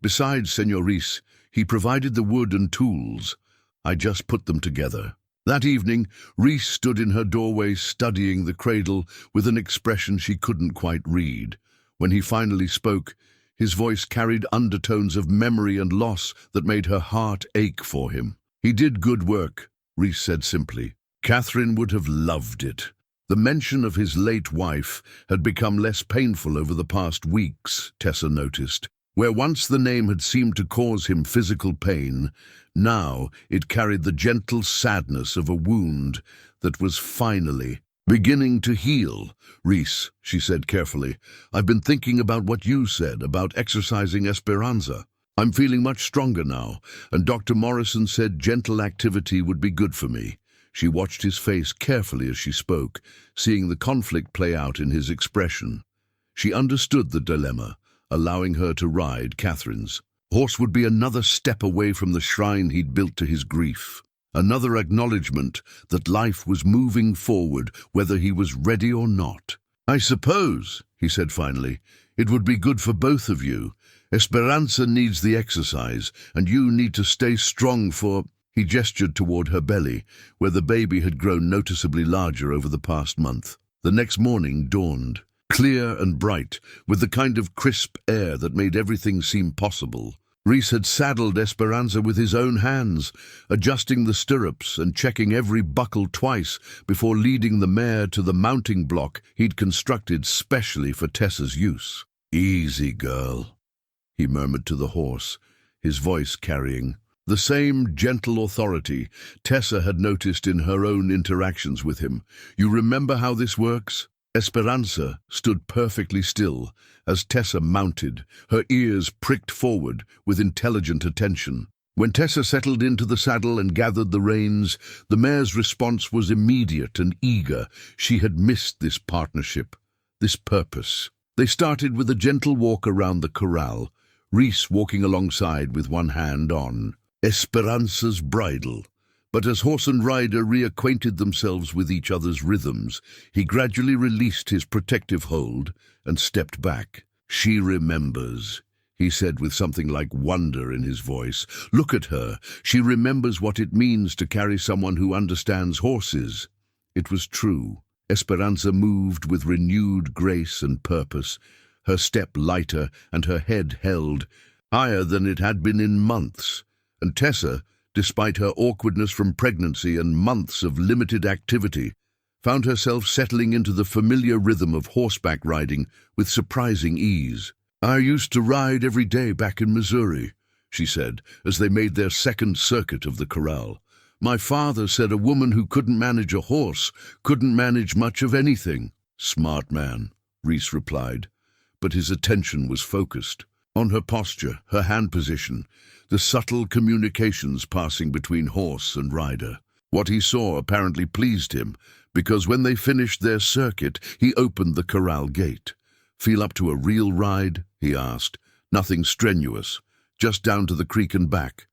Besides, Senor Reese, he provided the wood and tools. I just put them together." That evening, Reese stood in her doorway studying the cradle with an expression she couldn't quite read. When he finally spoke, his voice carried undertones of memory and loss that made her heart ache for him. "He did good work," Reese said simply. Catherine would have loved it. The mention of his late wife had become less painful over the past weeks, Tessa noticed. Where once the name had seemed to cause him physical pain, now it carried the gentle sadness of a wound that was finally beginning to heal. "Reese," she said carefully, "I've been thinking about what you said about exercising Esperanza. I'm feeling much stronger now, and Dr. Morrison said gentle activity would be good for me." She watched his face carefully as she spoke, seeing the conflict play out in his expression. She understood the dilemma, allowing her to ride Catherine's horse would be another step away from the shrine he'd built to his grief, another acknowledgement that life was moving forward whether he was ready or not. "I suppose," he said finally, "it would be good for both of you. Esperanza needs the exercise, and you need to stay strong for—" He gestured toward her belly, where the baby had grown noticeably larger over the past month. The next morning dawned, clear and bright, with the kind of crisp air that made everything seem possible. Reese had saddled Esperanza with his own hands, adjusting the stirrups and checking every buckle twice before leading the mare to the mounting block he'd constructed specially for Tessa's use. "Easy, girl," he murmured to the horse, his voice carrying the same gentle authority Tessa had noticed in her own interactions with him. "You remember how this works?" Esperanza stood perfectly still as Tessa mounted, her ears pricked forward with intelligent attention. When Tessa settled into the saddle and gathered the reins, the mare's response was immediate and eager. She had missed this partnership, this purpose. They started with a gentle walk around the corral, Reese walking alongside with one hand on Esperanza's bridle. But as horse and rider reacquainted themselves with each other's rhythms, he gradually released his protective hold and stepped back. "She remembers," he said with something like wonder in his voice. "Look at her. She remembers what it means to carry someone who understands horses." It was true. Esperanza moved with renewed grace and purpose, her step lighter and her head held, higher than it had been in months. And Tessa, despite her awkwardness from pregnancy and months of limited activity, found herself settling into the familiar rhythm of horseback riding with surprising ease. "I used to ride every day back in Missouri," she said, as they made their second circuit of the corral. "My father said a woman who couldn't manage a horse couldn't manage much of anything." "Smart man," Reese replied, but his attention was focused on her posture, her hand position, the subtle communications passing between horse and rider. What he saw apparently pleased him, because when they finished their circuit, he opened the corral gate. "Feel up to a real ride?" he asked. "Nothing strenuous, just down to the creek and back."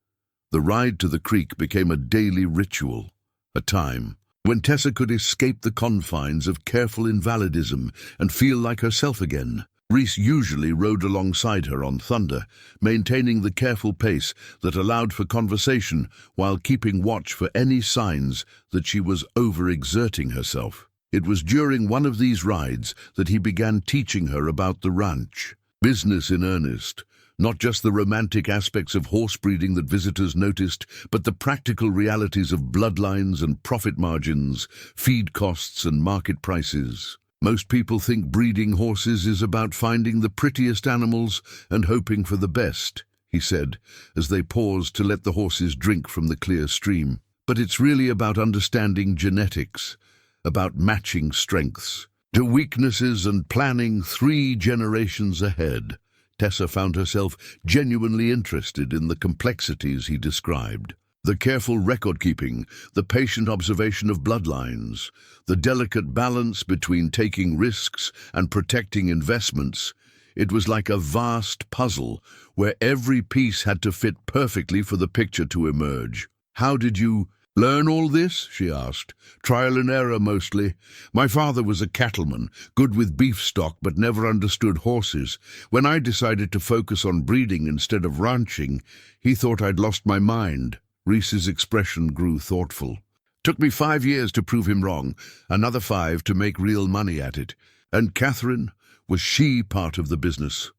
The ride to the creek became a daily ritual, a time when Tessa could escape the confines of careful invalidism and feel like herself again. Reese usually rode alongside her on Thunder, maintaining the careful pace that allowed for conversation while keeping watch for any signs that she was overexerting herself. It was during one of these rides that he began teaching her about the ranch. Business in earnest, not just the romantic aspects of horse breeding that visitors noticed, but the practical realities of bloodlines and profit margins, feed costs and market prices. "Most people think breeding horses is about finding the prettiest animals and hoping for the best," he said, as they paused to let the horses drink from the clear stream. "But it's really about understanding genetics, about matching strengths to weaknesses and planning 3 generations ahead." Tessa found herself genuinely interested in the complexities he described. The careful record-keeping, the patient observation of bloodlines, the delicate balance between taking risks and protecting investments. It was like a vast puzzle where every piece had to fit perfectly for the picture to emerge. "How did you learn all this?" she asked. "Trial and error mostly. My father was a cattleman, good with beef stock but never understood horses. When I decided to focus on breeding instead of ranching, he thought I'd lost my mind." Reese's expression grew thoughtful. "Took me 5 years to prove him wrong, another 5 to make real money at it. And Catherine, was she part of the business?"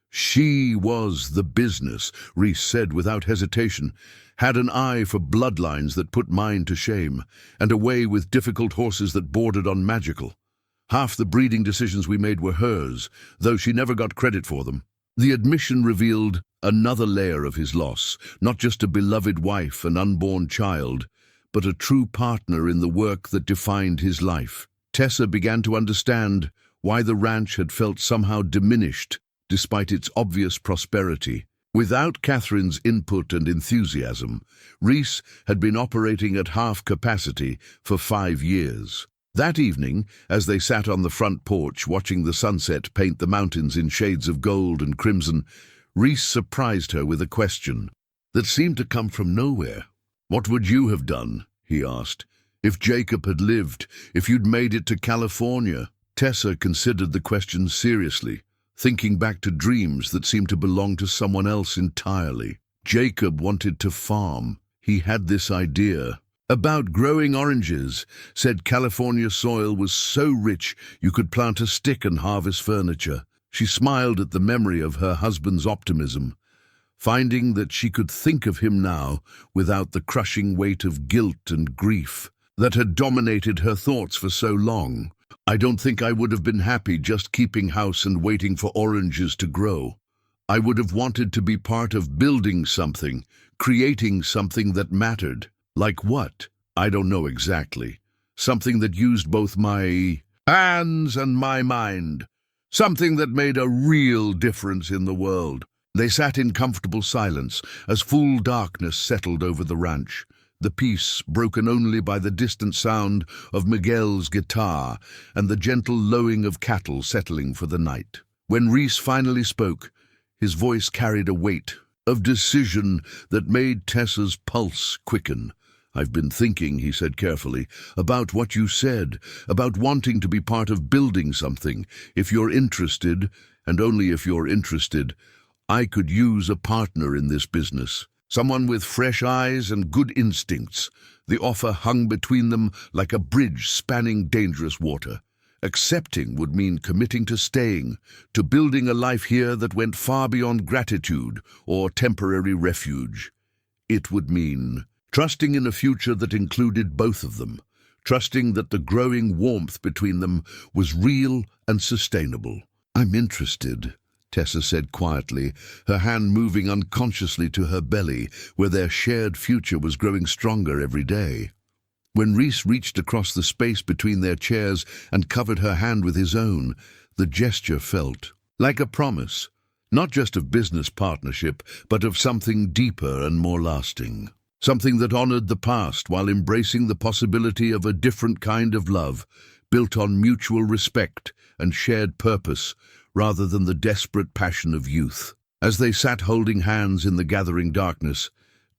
"She was the business," Reese said without hesitation. "Had an eye for bloodlines that put mine to shame, and a way with difficult horses that bordered on magical. Half the breeding decisions we made were hers, though she never got credit for them." The admission revealed another layer of his loss, not just a beloved wife and unborn child, but a true partner in the work that defined his life. Tessa began to understand why the ranch had felt somehow diminished despite its obvious prosperity. Without Catherine's input and enthusiasm, Reese had been operating at half capacity for 5 years. That evening, as they sat on the front porch watching the sunset paint the mountains in shades of gold and crimson, Reese surprised her with a question that seemed to come from nowhere. "What would you have done?" he asked. "If Jacob had lived, if you'd made it to California?" Tessa considered the question seriously, thinking back to dreams that seemed to belong to someone else entirely. Jacob wanted to farm. He had this idea about growing oranges, said California soil was so rich you could plant a stick and harvest furniture. She smiled at the memory of her husband's optimism, finding that she could think of him now without the crushing weight of guilt and grief that had dominated her thoughts for so long. "I don't think I would have been happy just keeping house and waiting for oranges to grow. I would have wanted to be part of building something, creating something that mattered." "Like what?" "I don't know exactly. Something that used both my hands and my mind. Something that made a real difference in the world." They sat in comfortable silence as full darkness settled over the ranch, the peace broken only by the distant sound of Miguel's guitar and the gentle lowing of cattle settling for the night. When Reese finally spoke, his voice carried a weight of decision that made Tessa's pulse quicken. "I've been thinking," he said carefully, "about what you said, about wanting to be part of building something. If you're interested, and only if you're interested, I could use a partner in this business. Someone with fresh eyes and good instincts." The offer hung between them like a bridge spanning dangerous water. Accepting would mean committing to staying, to building a life here that went far beyond gratitude or temporary refuge. It would mean trusting in a future that included both of them, trusting that the growing warmth between them was real and sustainable. "I'm interested," Tessa said quietly, her hand moving unconsciously to her belly, where their shared future was growing stronger every day. When Reese reached across the space between their chairs and covered her hand with his own, the gesture felt like a promise, not just of business partnership, but of something deeper and more lasting. Something that honored the past while embracing the possibility of a different kind of love, built on mutual respect and shared purpose, rather than the desperate passion of youth. As they sat holding hands in the gathering darkness,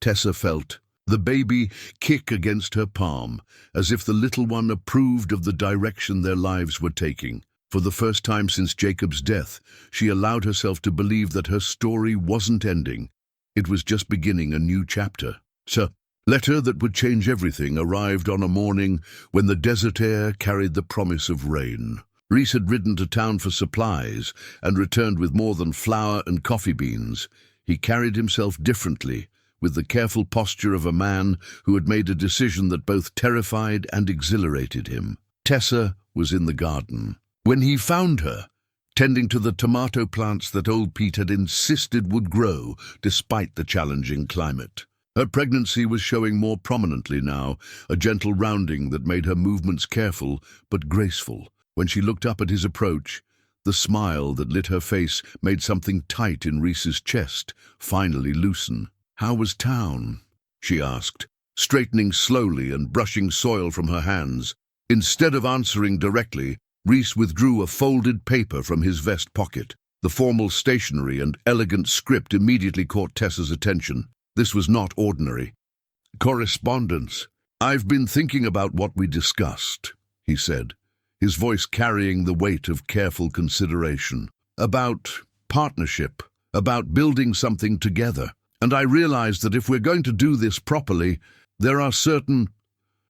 Tessa felt the baby kick against her palm, as if the little one approved of the direction their lives were taking. For the first time since Jacob's death, she allowed herself to believe that her story wasn't ending. It was just beginning a new chapter. A letter that would change everything arrived on a morning when the desert air carried the promise of rain. Reese had ridden to town for supplies and returned with more than flour and coffee beans. He carried himself differently, with the careful posture of a man who had made a decision that both terrified and exhilarated him. Tessa was in the garden when he found her, tending to the tomato plants that old Pete had insisted would grow despite the challenging climate. Her pregnancy was showing more prominently now, a gentle rounding that made her movements careful but graceful. When she looked up at his approach, the smile that lit her face made something tight in Reese's chest finally loosen. "How was town?" she asked, straightening slowly and brushing soil from her hands. Instead of answering directly, Reese withdrew a folded paper from his vest pocket. The formal stationery and elegant script immediately caught Tessa's attention. This was not ordinary. "Correspondence. I've been thinking about what we discussed," he said, his voice carrying the weight of careful consideration. "About partnership, about building something together. And I realized that if we're going to do this properly, there are certain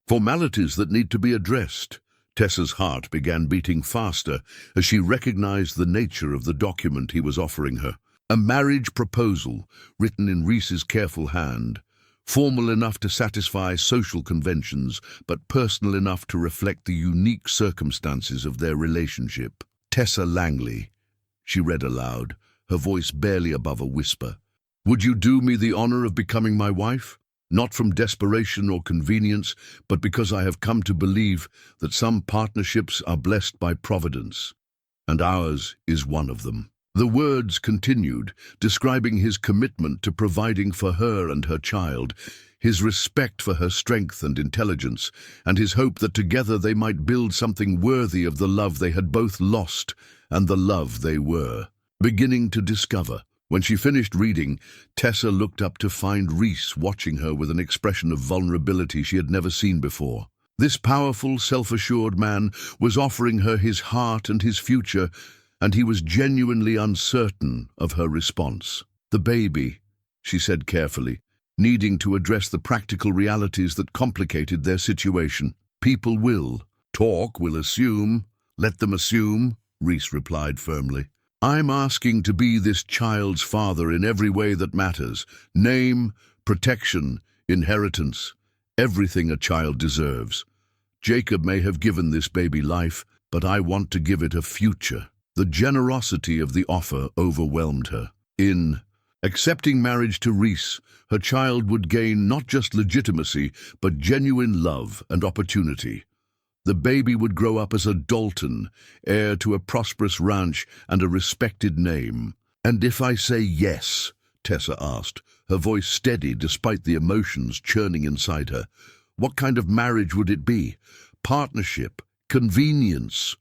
formalities that need to be addressed." Tessa's heart began beating faster as she recognized the nature of the document he was offering her. A marriage proposal written in Reese's careful hand, formal enough to satisfy social conventions, but personal enough to reflect the unique circumstances of their relationship. "Tessa Langley," she read aloud, her voice barely above a whisper. "Would you do me the honor of becoming my wife? Not from desperation or convenience, but because I have come to believe that some partnerships are blessed by providence, and ours is one of them." The words continued, describing his commitment to providing for her and her child, his respect for her strength and intelligence, and his hope that together they might build something worthy of the love they had both lost and the love they were beginning to discover. When she finished reading, Tessa looked up to find Reese watching her with an expression of vulnerability she had never seen before. This powerful, self-assured man was offering her his heart and his future, and he was genuinely uncertain of her response. "The baby," she said carefully, needing to address the practical realities that complicated their situation. "People will talk, will assume. Let them assume," Reese replied firmly. "I'm asking to be this child's father in every way that matters. Name, protection, inheritance, everything a child deserves. Jacob may have given this baby life, but I want to give it a future." The generosity of the offer overwhelmed her. In accepting marriage to Reese, her child would gain not just legitimacy, but genuine love and opportunity. The baby would grow up as a Dalton, heir to a prosperous ranch and a respected name. "And if I say yes?" Tessa asked, her voice steady despite the emotions churning inside her. "What kind of marriage would it be? Partnership? Convenience?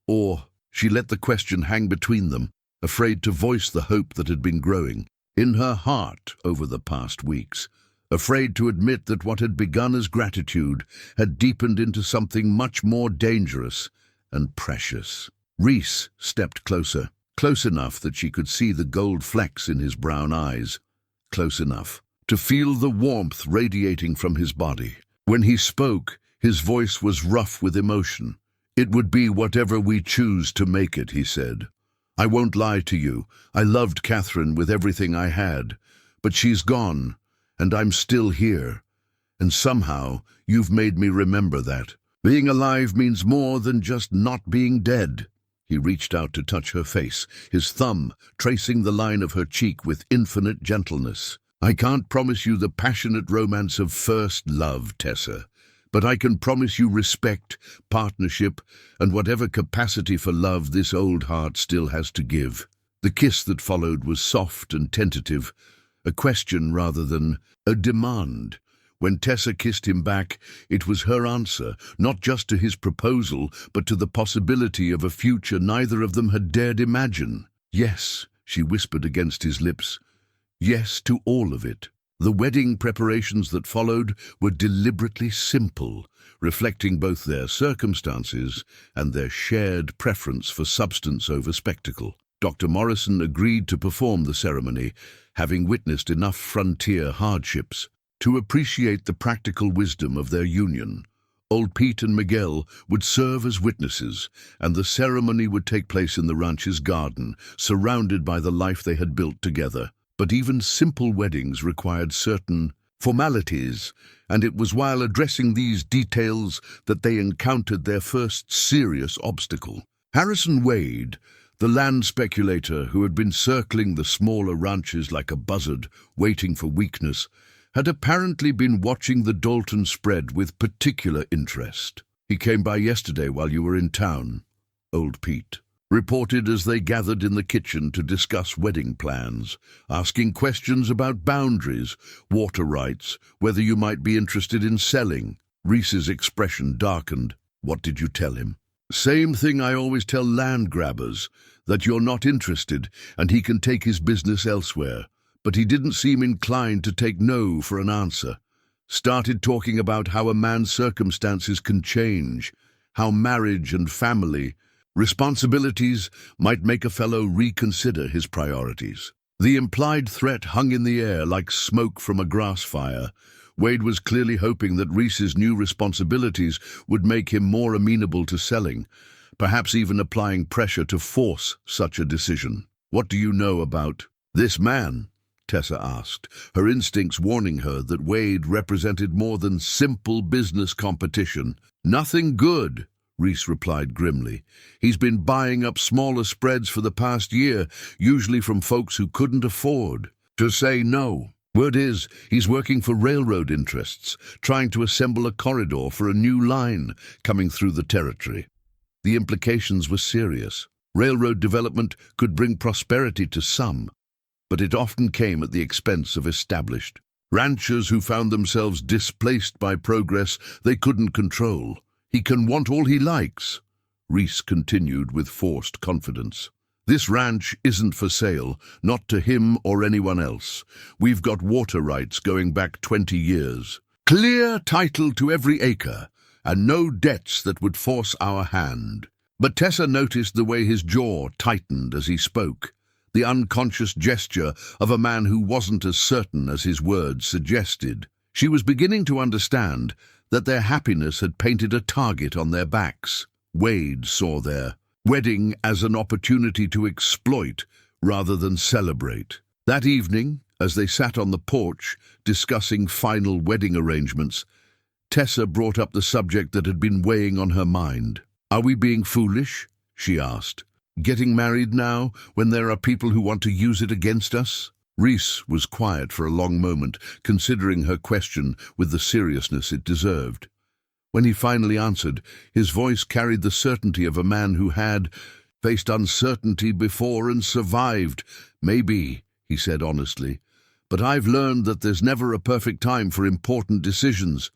Or—" She let the question hang between them, afraid to voice the hope that had been growing in her heart over the past weeks, afraid to admit that what had begun as gratitude had deepened into something much more dangerous and precious. Reese stepped closer, close enough that she could see the gold flecks in his brown eyes, close enough to feel the warmth radiating from his body. When he spoke, his voice was rough with emotion. "It would be whatever we choose to make it," he said. "I won't lie to you. I loved Catherine with everything I had. But she's gone, and I'm still here. And somehow, you've made me remember that. Being alive means more than just not being dead." He reached out to touch her face, his thumb tracing the line of her cheek with infinite gentleness. "I can't promise you the passionate romance of first love, Tessa. But I can promise you respect, partnership, and whatever capacity for love this old heart still has to give." The kiss that followed was soft and tentative, a question rather than a demand. When Tessa kissed him back, it was her answer, not just to his proposal, but to the possibility of a future neither of them had dared imagine. "Yes," she whispered against his lips. "Yes to all of it." The wedding preparations that followed were deliberately simple, reflecting both their circumstances and their shared preference for substance over spectacle. Dr. Morrison agreed to perform the ceremony, having witnessed enough frontier hardships to appreciate the practical wisdom of their union. Old Pete and Miguel would serve as witnesses, and the ceremony would take place in the ranch's garden, surrounded by the life they had built together. But even simple weddings required certain formalities, and it was while addressing these details that they encountered their first serious obstacle. Harrison Wade, the land speculator who had been circling the smaller ranches like a buzzard, waiting for weakness, had apparently been watching the Dalton spread with particular interest. "He came by yesterday while you were in town," Old Pete reported as they gathered in the kitchen to discuss wedding plans, asking questions about boundaries, water rights, whether you might be interested in selling. Reese's expression darkened. "What did you tell him?" "Same thing I always tell land grabbers, that you're not interested and he can take his business elsewhere." But he didn't seem inclined to take no for an answer. Started talking about how a man's circumstances can change, how marriage and family responsibilities might make a fellow reconsider his priorities. The implied threat hung in the air like smoke from a grass fire. Wade was clearly hoping that Reese's new responsibilities would make him more amenable to selling, perhaps even applying pressure to force such a decision. "What do you know about this man?" Tessa asked, her instincts warning her that Wade represented more than simple business competition. "Nothing good," Reese replied grimly. "He's been buying up smaller spreads for the past year, usually from folks who couldn't afford to say no. Word is, he's working for railroad interests, trying to assemble a corridor for a new line coming through the territory." The implications were serious. Railroad development could bring prosperity to some, but it often came at the expense of established ranchers who found themselves displaced by progress they couldn't control. "He can want all he likes," Reese continued with forced confidence. "This ranch isn't for sale, not to him or anyone else. We've got water rights going back 20 years. Clear title to every acre, and no debts that would force our hand." But Tessa noticed the way his jaw tightened as he spoke, the unconscious gesture of a man who wasn't as certain as his words suggested. She was beginning to understand that their happiness had painted a target on their backs. Wade saw their wedding as an opportunity to exploit rather than celebrate. That evening, as they sat on the porch discussing final wedding arrangements, Tessa brought up the subject that had been weighing on her mind. "Are we being foolish?" she asked. "Getting married now, when there are people who want to use it against us?" Reese was quiet for a long moment, considering her question with the seriousness it deserved. When he finally answered, his voice carried the certainty of a man who had, faced uncertainty before and survived. Maybe, he said honestly, but I've learned that there's never a perfect time for important decisions.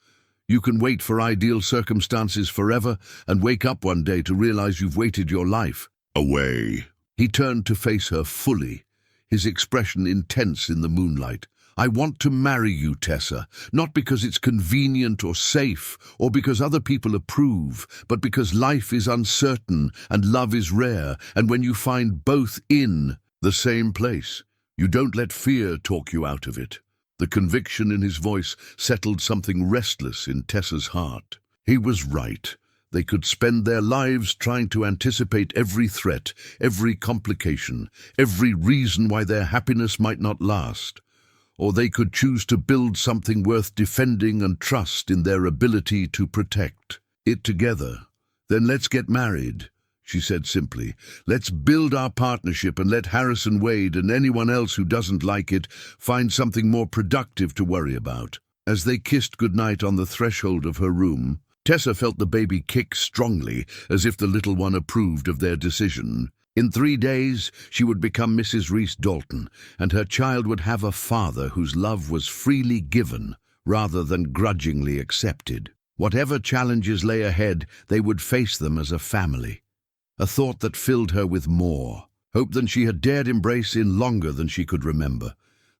You can wait for ideal circumstances forever and wake up one day to realize you've waited your life away. He turned to face her fully, his expression intense in the moonlight. I want to marry you, Tessa, not because it's convenient or safe, or because other people approve, but because life is uncertain and love is rare, and when you find both in the same place, you don't let fear talk you out of it. The conviction in his voice settled something restless in Tessa's heart. He was right. They could spend their lives trying to anticipate every threat, every complication, every reason why their happiness might not last. Or they could choose to build something worth defending and trust in their ability to protect it together. Then let's get married, she said simply. Let's build our partnership and let Harrison Wade and anyone else who doesn't like it find something more productive to worry about. As they kissed goodnight on the threshold of her room, Tessa felt the baby kick strongly, as if the little one approved of their decision. In 3 days, she would become Mrs. Reese Dalton, and her child would have a father whose love was freely given, rather than grudgingly accepted. Whatever challenges lay ahead, they would face them as a family. A thought that filled her with more hope than she had dared embrace in longer than she could remember.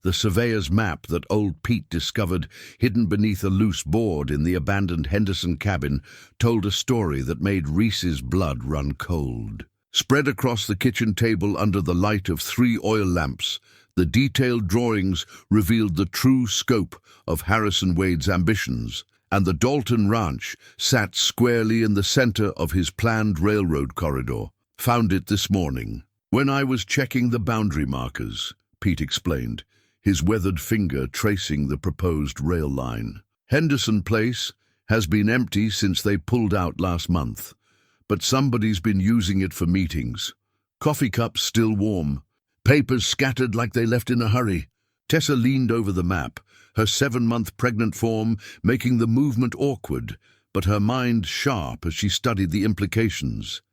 The surveyor's map that old Pete discovered hidden beneath a loose board in the abandoned Henderson cabin told a story that made Reese's blood run cold. Spread across the kitchen table under the light of 3 oil lamps, the detailed drawings revealed the true scope of Harrison Wade's ambitions, and the Dalton Ranch sat squarely in the center of his planned railroad corridor. Found it this morning, when I was checking the boundary markers, Pete explained, his weathered finger tracing the proposed rail line. Henderson Place has been empty since they pulled out last month, but somebody's been using it for meetings. Coffee cups still warm, papers scattered like they left in a hurry. Tessa leaned over the map, her 7-month pregnant form making the movement awkward, but her mind sharp as she studied the implications.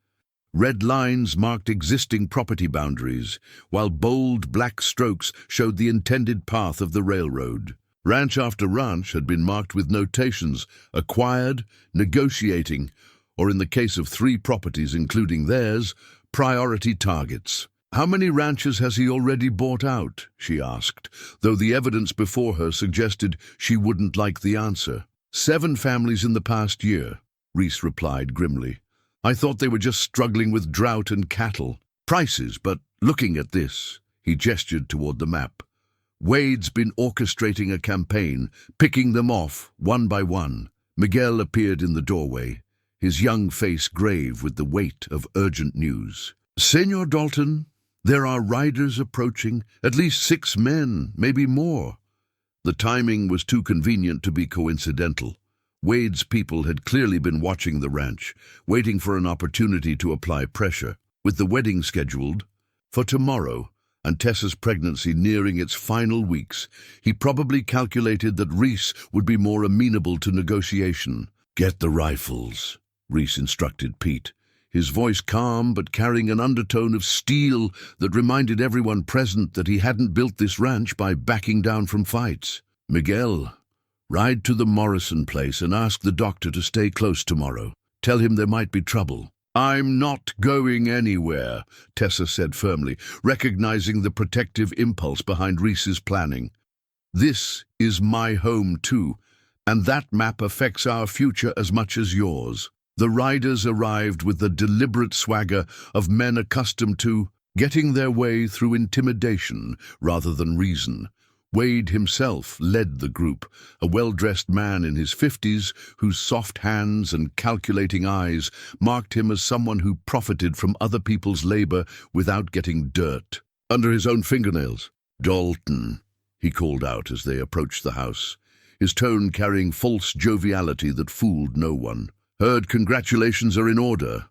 Red lines marked existing property boundaries, while bold black strokes showed the intended path of the railroad. Ranch after ranch had been marked with notations, acquired, negotiating, or in the case of 3 properties including theirs, priority targets. How many ranches has he already bought out, she asked, though the evidence before her suggested she wouldn't like the answer. 7 families in the past year, Reese replied grimly. I thought they were just struggling with drought and cattle prices, but looking at this, he gestured toward the map. Wade's been orchestrating a campaign, picking them off one by one. Miguel appeared in the doorway, his young face grave with the weight of urgent news. Senor Dalton, there are riders approaching, at least 6 men, maybe more. The timing was too convenient to be coincidental. Wade's people had clearly been watching the ranch, waiting for an opportunity to apply pressure. With the wedding scheduled for tomorrow and Tessa's pregnancy nearing its final weeks, he probably calculated that Reese would be more amenable to negotiation. Get the rifles, Reese instructed Pete, his voice calm but carrying an undertone of steel that reminded everyone present that he hadn't built this ranch by backing down from fights. Miguel, ride to the Morrison place and ask the doctor to stay close tomorrow. Tell him there might be trouble. I'm not going anywhere, Tessa said firmly, recognizing the protective impulse behind Reese's planning. This is my home too, and that map affects our future as much as yours. The riders arrived with the deliberate swagger of men accustomed to getting their way through intimidation rather than reason. Wade himself led the group, a well-dressed man in his 50s whose soft hands and calculating eyes marked him as someone who profited from other people's labor without getting dirt under his own fingernails. Dalton, he called out as they approached the house, his tone carrying false joviality that fooled no one. Heard congratulations are in order.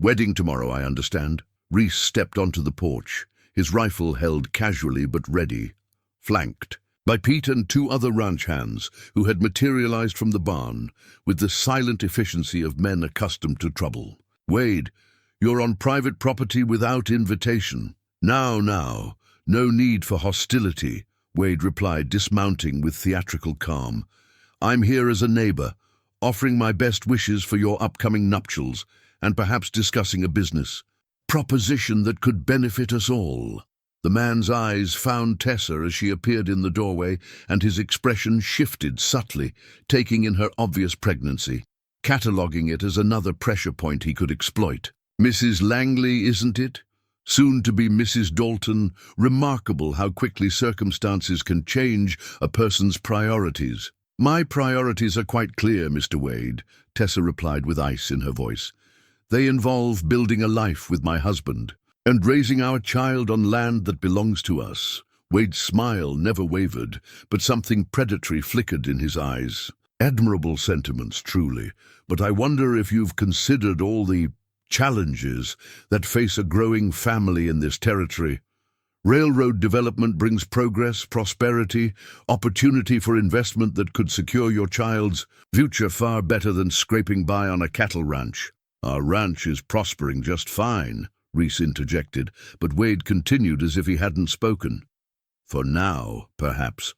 Wedding tomorrow, I understand. Reese stepped onto the porch, his rifle held casually but ready, flanked by Pete and 2 other ranch hands who had materialized from the barn with the silent efficiency of men accustomed to trouble. Wade, You're on private property without invitation. Now, no need for hostility, Wade replied, dismounting with theatrical calm. I'm here as a neighbor, offering my best wishes for your upcoming nuptials, and perhaps discussing a business proposition that could benefit us all. The man's eyes found Tessa as she appeared in the doorway, and his expression shifted subtly, taking in her obvious pregnancy, cataloguing it as another pressure point he could exploit. Mrs. Langley, isn't it? Soon to be Mrs. Dalton. Remarkable how quickly circumstances can change a person's priorities. My priorities are quite clear, Mr. Wade, Tessa replied with ice in her voice. They involve building a life with my husband and raising our child on land that belongs to us. Wade's smile never wavered, but something predatory flickered in his eyes. Admirable sentiments, truly, but I wonder if you've considered all the challenges that face a growing family in this territory. Railroad development brings progress, prosperity, opportunity for investment that could secure your child's future far better than scraping by on a cattle ranch. Our ranch is prospering just fine, Reese interjected, but Wade continued as if he hadn't spoken. For now, perhaps.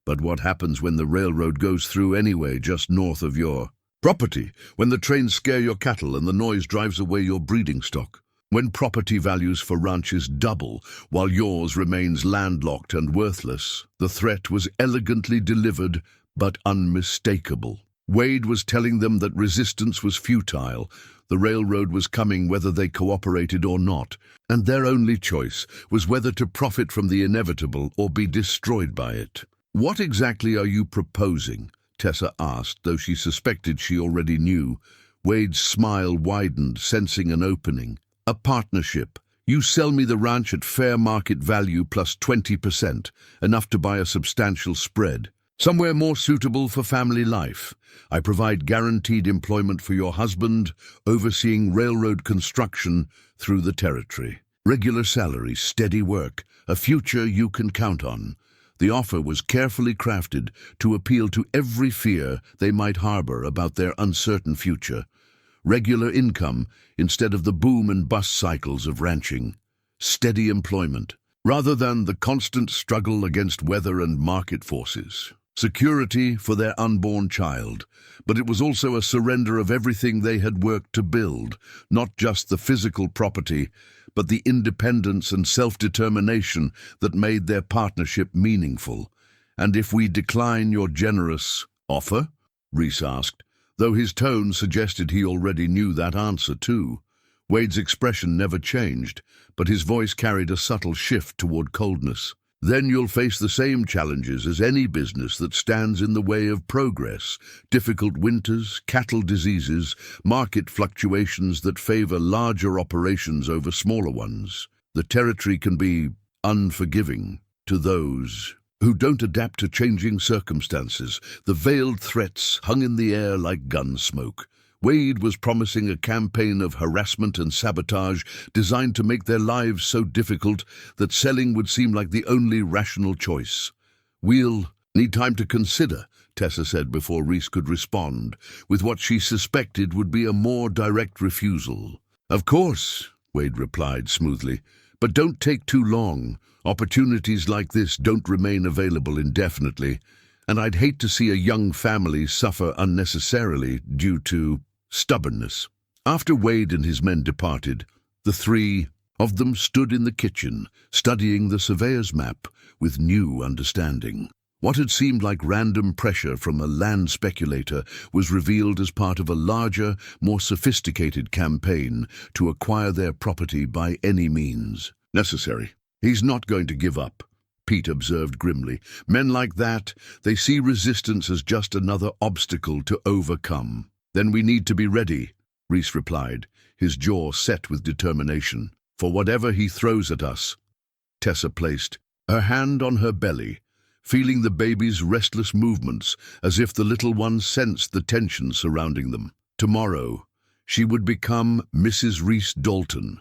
But what happens when the railroad goes through anyway, just north of your property? When the trains scare your cattle and the noise drives away your breeding stock? When property values for ranches double, while yours remains landlocked and worthless? The threat was elegantly delivered, but unmistakable. Wade was telling them that resistance was futile. The railroad was coming whether they cooperated or not, and their only choice was whether to profit from the inevitable or be destroyed by it. What exactly are you proposing? Tessa asked, though she suspected she already knew. Wade's smile widened, sensing an opening. A partnership. You sell me the ranch at fair market value plus 20%, enough to buy a substantial spread. Somewhere more suitable for family life. I provide guaranteed employment for your husband, overseeing railroad construction through the territory. Regular salary, steady work, a future you can count on. The offer was carefully crafted to appeal to every fear they might harbor about their uncertain future. Regular income instead of the boom and bust cycles of ranching. Steady employment, rather than the constant struggle against weather and market forces. Security for their unborn child, but it was also a surrender of everything they had worked to build, not just the physical property, but the independence and self-determination that made their partnership meaningful. And if we decline your generous offer? Reese asked, though his tone suggested he already knew that answer too. Wade's expression never changed, but his voice carried a subtle shift toward coldness. Then you'll face the same challenges as any business that stands in the way of progress. Difficult winters, cattle diseases, market fluctuations that favor larger operations over smaller ones. The territory can be unforgiving to those who don't adapt to changing circumstances. The veiled threats hung in the air like gun smoke. Wade was promising a campaign of harassment and sabotage designed to make their lives so difficult that selling would seem like the only rational choice. We'll need time to consider, Tessa said before Reese could respond, with what she suspected would be a more direct refusal. Of course, Wade replied smoothly, but don't take too long. Opportunities like this don't remain available indefinitely, and I'd hate to see a young family suffer unnecessarily due to stubbornness. After Wade and his men departed, the three of them stood in the kitchen, studying the surveyor's map with new understanding. What had seemed like random pressure from a land speculator was revealed as part of a larger, more sophisticated campaign to acquire their property by any means necessary. He's not going to give up, Pete observed grimly. Men like that, they see resistance as just another obstacle to overcome. Then we need to be ready, Reese replied, his jaw set with determination. For whatever he throws at us. Tessa placed her hand on her belly, feeling the baby's restless movements as if the little one sensed the tension surrounding them. Tomorrow, she would become Mrs. Reese Dalton.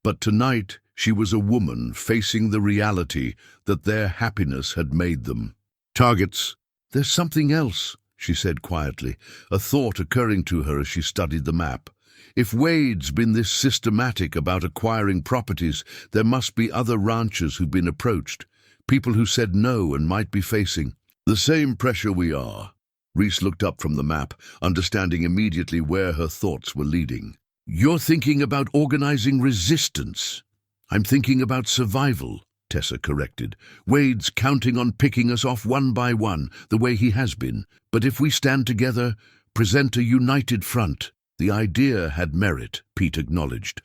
But tonight, she was a woman facing the reality that their happiness had made them. Targets. There's something else, she said quietly, a thought occurring to her as she studied the map. If Wade's been this systematic about acquiring properties, there must be other ranchers who've been approached, people who said no and might be facing the same pressure we are. Reese looked up from the map, understanding immediately where her thoughts were leading. You're thinking about organizing resistance. I'm thinking about survival, Tessa corrected. Wade's counting on picking us off one by one, the way he has been. But if we stand together, present a united front. The idea had merit, Pete acknowledged,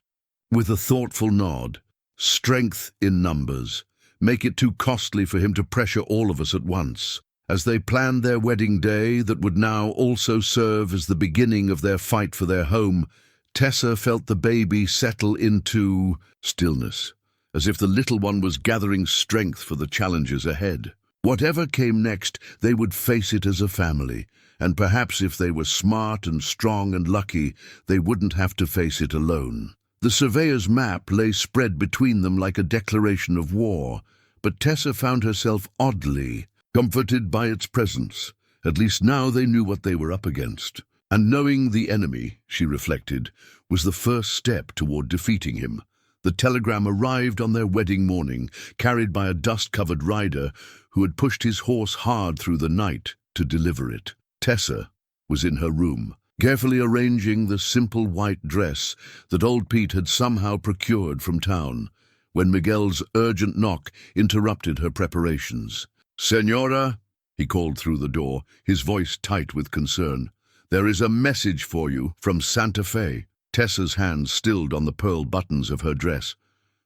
with a thoughtful nod. Strength in numbers. Make it too costly for him to pressure all of us at once. As they planned their wedding day that would now also serve as the beginning of their fight for their home, Tessa felt the baby settle into stillness, as if the little one was gathering strength for the challenges ahead. Whatever came next, they would face it as a family, and perhaps if they were smart and strong and lucky, they wouldn't have to face it alone. The surveyor's map lay spread between them like a declaration of war, but Tessa found herself oddly comforted by its presence. At least now they knew what they were up against. And knowing the enemy, she reflected, was the first step toward defeating him. The telegram arrived on their wedding morning, carried by a dust-covered rider who had pushed his horse hard through the night to deliver it. Tessa was in her room, carefully arranging the simple white dress that old Pete had somehow procured from town, when Miguel's urgent knock interrupted her preparations. "Senora," he called through the door, his voice tight with concern. "There is a message for you from Santa Fe." Tessa's hands stilled on the pearl buttons of her dress.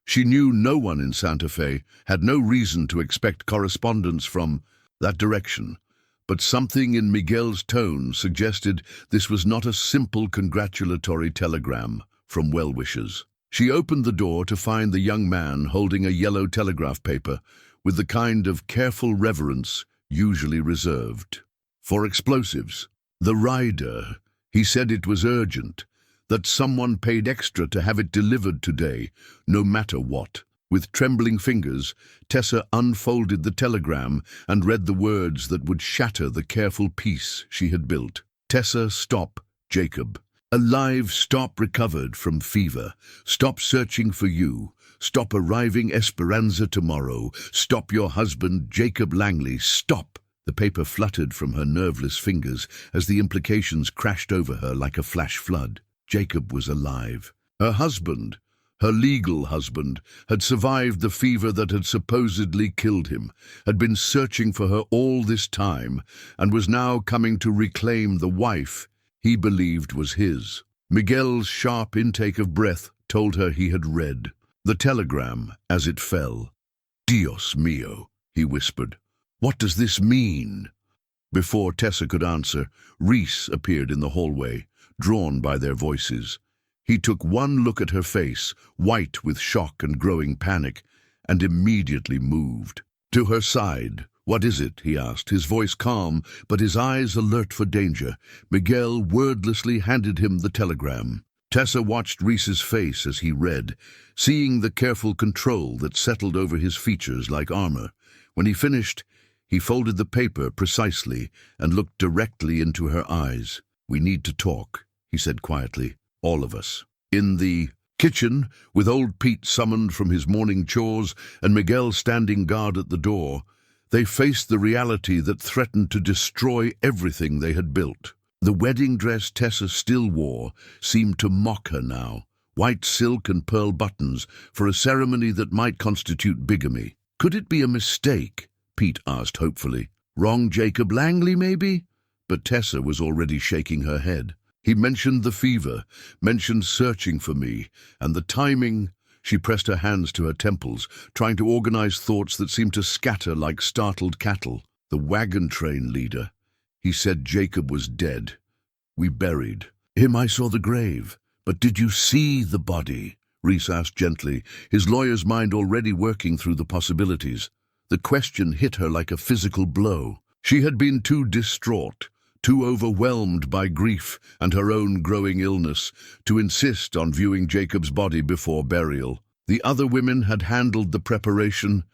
She knew no one in Santa Fe, had no reason to expect correspondence from that direction, but something in Miguel's tone suggested this was not a simple congratulatory telegram from well-wishers. She opened the door to find the young man holding a yellow telegraph paper with the kind of careful reverence usually reserved for explosives. The rider, he said it was urgent, that someone paid extra to have it delivered today, no matter what. With trembling fingers, Tessa unfolded the telegram and read the words that would shatter the careful peace she had built. Tessa, stop, Jacob. Alive, stop, recovered from fever. Stop searching for you. Stop arriving Esperanza tomorrow. Stop your husband, Jacob Langley. Stop. The paper fluttered from her nerveless fingers as the implications crashed over her like a flash flood. Jacob was alive. Her husband, her legal husband, had survived the fever that had supposedly killed him, had been searching for her all this time, and was now coming to reclaim the wife he believed was his. Miguel's sharp intake of breath told her he had read the telegram as it fell. "Dios mío," he whispered. "What does this mean?" Before Tessa could answer, Reese appeared in the hallway, drawn by their voices. He took one look at her face, white with shock and growing panic, and immediately moved. To her side. "What is it?" he asked, his voice calm, but his eyes alert for danger. Miguel wordlessly handed him the telegram. Tessa watched Reese's face as he read, seeing the careful control that settled over his features like armor. When he finished, he folded the paper precisely and looked directly into her eyes. "We need to talk," he said quietly, "all of us." In the kitchen, with old Pete summoned from his morning chores and Miguel standing guard at the door, they faced the reality that threatened to destroy everything they had built. The wedding dress Tessa still wore seemed to mock her now, white silk and pearl buttons for a ceremony that might constitute bigamy. Could it be a mistake? Pete asked hopefully. Wrong Jacob Langley, maybe? But Tessa was already shaking her head. He mentioned the fever, mentioned searching for me, and the timing. She pressed her hands to her temples, trying to organize thoughts that seemed to scatter like startled cattle. The wagon train leader. He said Jacob was dead. We buried him. I saw the grave. But did you see the body? Reese asked gently, his lawyer's mind already working through the possibilities. The question hit her like a physical blow. She had been too distraught, too overwhelmed by grief and her own growing illness, to insist on viewing Jacob's body before burial. The other women had handled the preparation,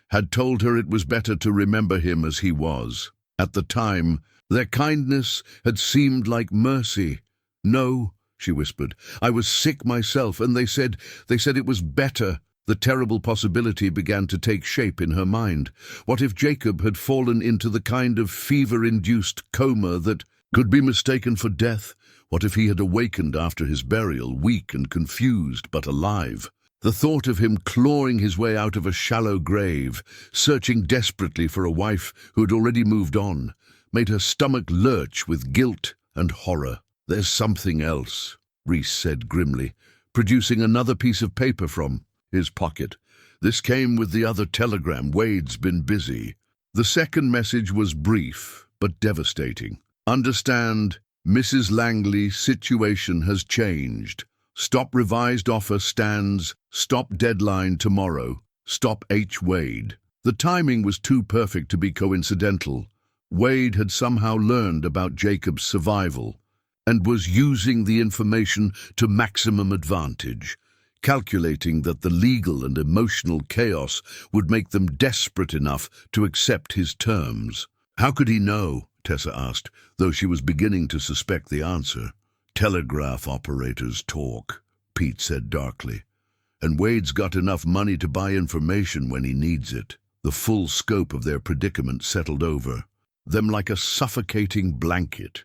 had told her it was better to remember him as he was. At the time, their kindness had seemed like mercy. No, she whispered. "I was sick myself, and they said it was better." The terrible possibility began to take shape in her mind. What if Jacob had fallen into the kind of fever-induced coma that could be mistaken for death? What if he had awakened after his burial, weak and confused, but alive? The thought of him clawing his way out of a shallow grave, searching desperately for a wife who had already moved on, made her stomach lurch with guilt and horror. "There's something else," Reese said grimly, producing another piece of paper from his pocket. "This came with the other telegram. Wade's been busy." The second message was brief, but devastating. "Understand, Mrs. Langley, situation has changed. Stop revised offer stands. Stop deadline tomorrow. Stop H. Wade." The timing was too perfect to be coincidental. Wade had somehow learned about Jacob's survival and was using the information to maximum advantage, calculating that the legal and emotional chaos would make them desperate enough to accept his terms. How could he know? Tessa asked, though she was beginning to suspect the answer. "Telegraph operators talk," Pete said darkly. "And Wade's got enough money to buy information when he needs it." The full scope of their predicament settled over them like a suffocating blanket.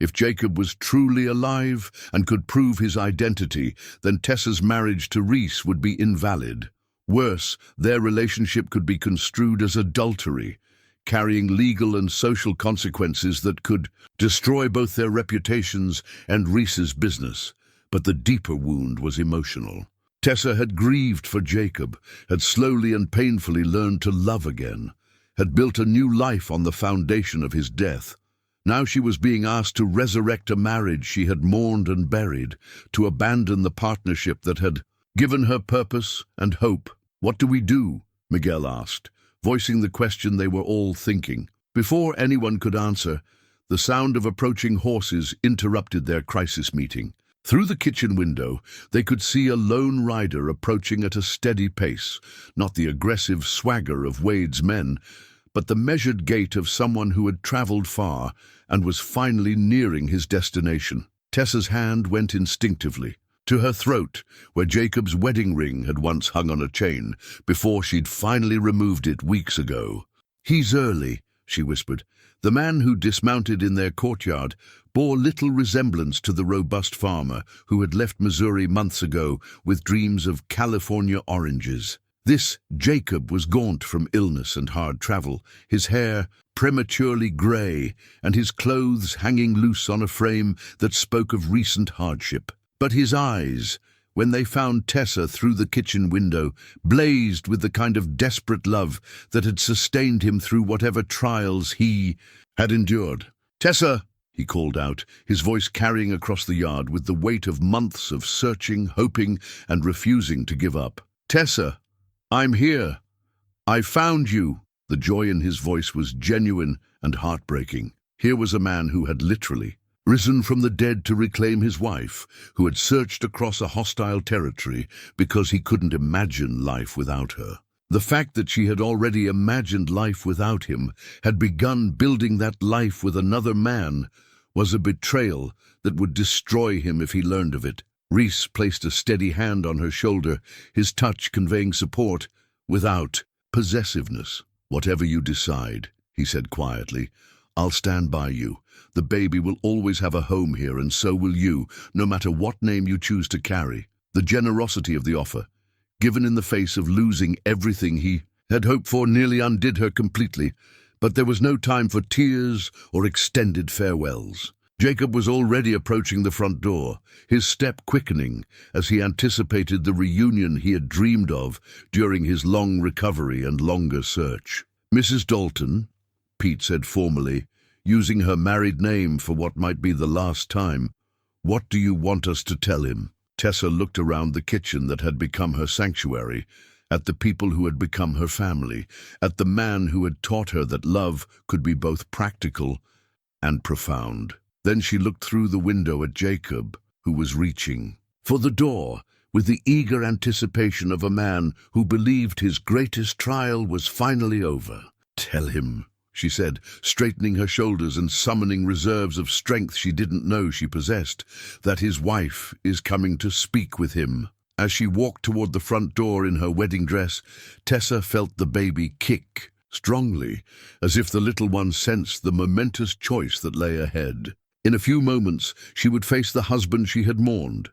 If Jacob was truly alive and could prove his identity, then Tessa's marriage to Reese would be invalid. Worse, their relationship could be construed as adultery, carrying legal and social consequences that could destroy both their reputations and Reese's business. But the deeper wound was emotional. Tessa had grieved for Jacob, had slowly and painfully learned to love again, had built a new life on the foundation of his death. Now she was being asked to resurrect a marriage she had mourned and buried, to abandon the partnership that had given her purpose and hope. "What do we do?" Miguel asked, voicing the question they were all thinking. Before anyone could answer, the sound of approaching horses interrupted their crisis meeting. Through the kitchen window, they could see a lone rider approaching at a steady pace, not the aggressive swagger of Wade's men, but the measured gait of someone who had traveled far and was finally nearing his destination. Tessa's hand went instinctively to her throat, where Jacob's wedding ring had once hung on a chain, before she'd finally removed it weeks ago. "He's early," she whispered. The man who dismounted in their courtyard bore little resemblance to the robust farmer who had left Missouri months ago with dreams of California oranges. This Jacob was gaunt from illness and hard travel, his hair prematurely grey and his clothes hanging loose on a frame that spoke of recent hardship. But his eyes, when they found Tessa through the kitchen window, blazed with the kind of desperate love that had sustained him through whatever trials he had endured. "Tessa!" he called out, his voice carrying across the yard with the weight of months of searching, hoping, and refusing to give up. "Tessa, I'm here. I found you." The joy in his voice was genuine and heartbreaking. Here was a man who had literally risen from the dead to reclaim his wife, who had searched across a hostile territory because he couldn't imagine life without her. The fact that she had already imagined life without him, had begun building that life with another man, was a betrayal that would destroy him if he learned of it. Reese placed a steady hand on her shoulder, his touch conveying support without possessiveness. "Whatever you decide," he said quietly, "I'll stand by you. The baby will always have a home here, and so will you, no matter what name you choose to carry." The generosity of the offer, given in the face of losing everything he had hoped for, nearly undid her completely, but there was no time for tears or extended farewells. Jacob was already approaching the front door, his step quickening as he anticipated the reunion he had dreamed of during his long recovery and longer search. "Mrs. Dalton," Pete said formally, using her married name for what might be the last time, "what do you want us to tell him?" Tessa looked around the kitchen that had become her sanctuary, at the people who had become her family, at the man who had taught her that love could be both practical and profound. Then she looked through the window at Jacob, who was reaching for the door with the eager anticipation of a man who believed his greatest trial was finally over. "Tell him," she said, straightening her shoulders and summoning reserves of strength she didn't know she possessed, "that his wife is coming to speak with him." As she walked toward the front door in her wedding dress, Tessa felt the baby kick strongly, as if the little one sensed the momentous choice that lay ahead. In a few moments, she would face the husband she had mourned,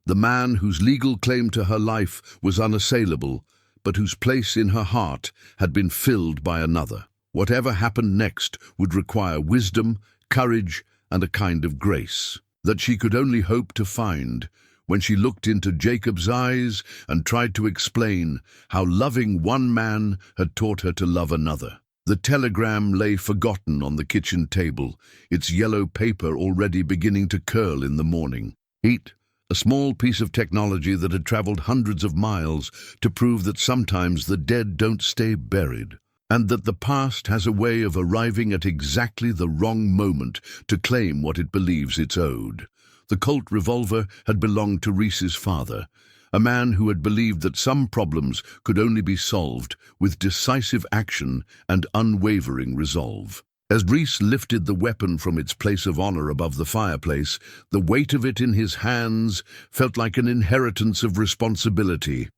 the man whose legal claim to her life was unassailable, but whose place in her heart had been filled by another. Whatever happened next would require wisdom, courage, and a kind of grace that she could only hope to find when she looked into Jacob's eyes and tried to explain how loving one man had taught her to love another. The telegram lay forgotten on the kitchen table, its yellow paper already beginning to curl in the morning. Heat, a small piece of technology that had traveled hundreds of miles to prove that sometimes the dead don't stay buried, and that the past has a way of arriving at exactly the wrong moment to claim what it believes it's owed. The Colt revolver had belonged to Reese's father, a man who had believed that some problems could only be solved with decisive action and unwavering resolve. As Reese lifted the weapon from its place of honor above the fireplace, the weight of it in his hands felt like an inheritance of responsibility.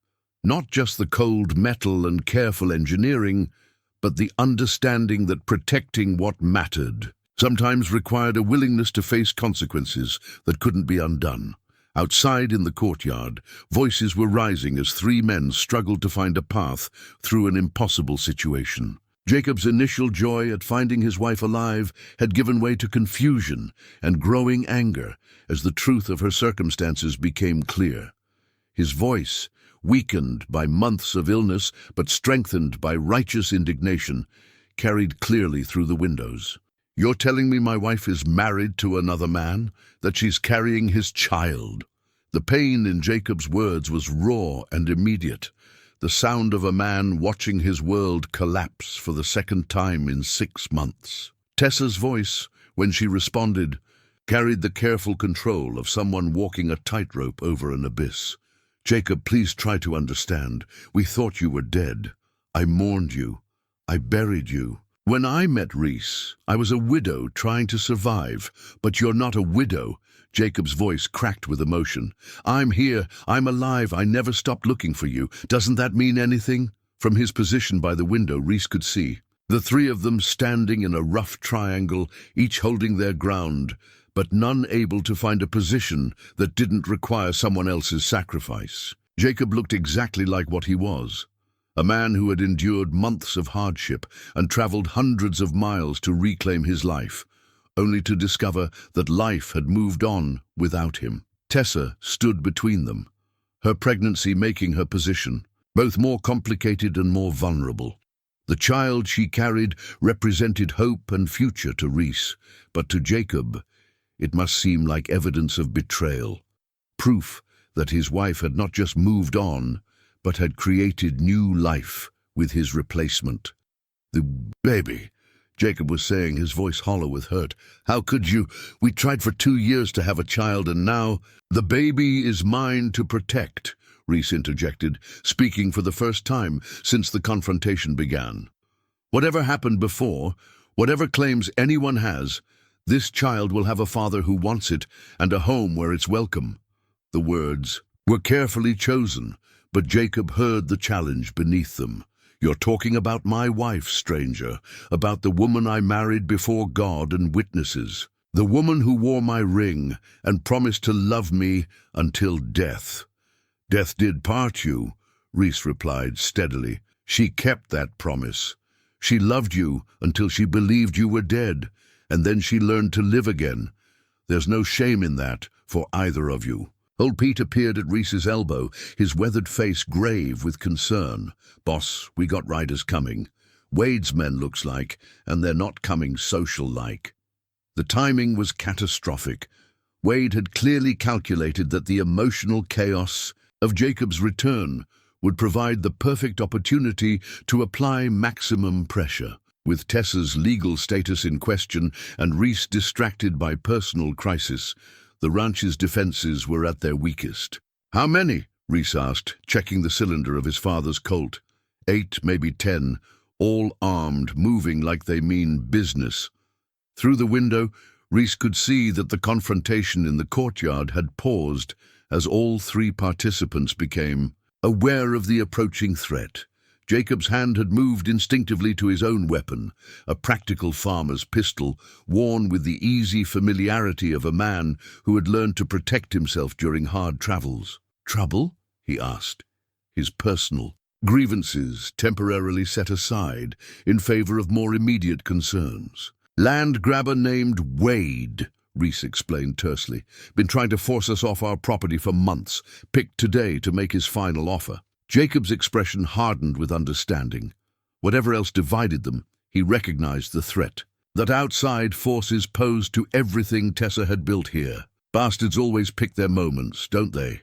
Not just the cold metal and careful engineering, but the understanding that protecting what mattered sometimes required a willingness to face consequences that couldn't be undone. Outside in the courtyard, voices were rising as three men struggled to find a path through an impossible situation. Jacob's initial joy at finding his wife alive had given way to confusion and growing anger as the truth of her circumstances became clear. His voice, weakened by months of illness but strengthened by righteous indignation, carried clearly through the windows. "You're telling me my wife is married to another man? That she's carrying his child?" The pain in Jacob's words was raw and immediate, the sound of a man watching his world collapse for the second time in 6 months. Tessa's voice, when she responded, carried the careful control of someone walking a tightrope over an abyss. "Jacob, please try to understand. We thought you were dead. I mourned you. I buried you. When I met Reese, I was a widow trying to survive, but you're not a widow." Jacob's voice cracked with emotion. "I'm here, I'm alive, I never stopped looking for you. Doesn't that mean anything?" From his position by the window, Reese could see the three of them standing in a rough triangle, each holding their ground, but none able to find a position that didn't require someone else's sacrifice. Jacob looked exactly like what he was. A man who had endured months of hardship and traveled hundreds of miles to reclaim his life, only to discover that life had moved on without him. Tessa stood between them, her pregnancy making her position both more complicated and more vulnerable. The child she carried represented hope and future to Reese, but to Jacob it must seem like evidence of betrayal, proof that his wife had not just moved on, but had created new life with his replacement. "The baby," Jacob was saying, his voice hollow with hurt. "How could you? We tried for 2 years to have a child, and now—" "The baby is mine to protect," Reese interjected, speaking for the first time since the confrontation began. "Whatever happened before, whatever claims anyone has, this child will have a father who wants it and a home where it's welcome." The words were carefully chosen, but Jacob heard the challenge beneath them. "You're talking about my wife, stranger, about the woman I married before God and witnesses, the woman who wore my ring and promised to love me until death." "Death did part you," Reese replied steadily. "She kept that promise. She loved you until she believed you were dead, and then she learned to live again. There's no shame in that for either of you." Old Pete appeared at Reese's elbow, his weathered face grave with concern. "Boss, we got riders coming. Wade's men, looks like, and they're not coming social-like." The timing was catastrophic. Wade had clearly calculated that the emotional chaos of Jacob's return would provide the perfect opportunity to apply maximum pressure. With Tessa's legal status in question and Reese distracted by personal crisis, the ranch's defenses were at their weakest. "How many?" Reese asked, checking the cylinder of his father's Colt. 8, maybe 10, all armed, moving like they mean business. Through the window, Reese could see that the confrontation in the courtyard had paused as all three participants became aware of the approaching threat. Jacob's hand had moved instinctively to his own weapon, a practical farmer's pistol, worn with the easy familiarity of a man who had learned to protect himself during hard travels. "Trouble?" he asked, his personal grievances temporarily set aside in favor of more immediate concerns. "Land grabber named Wade," Reese explained tersely. "Been trying to force us off our property for months. Picked today to make his final offer." Jacob's expression hardened with understanding. Whatever else divided them, he recognized the threat. That outside forces posed to everything Tessa had built here. Bastards always pick their moments, don't they?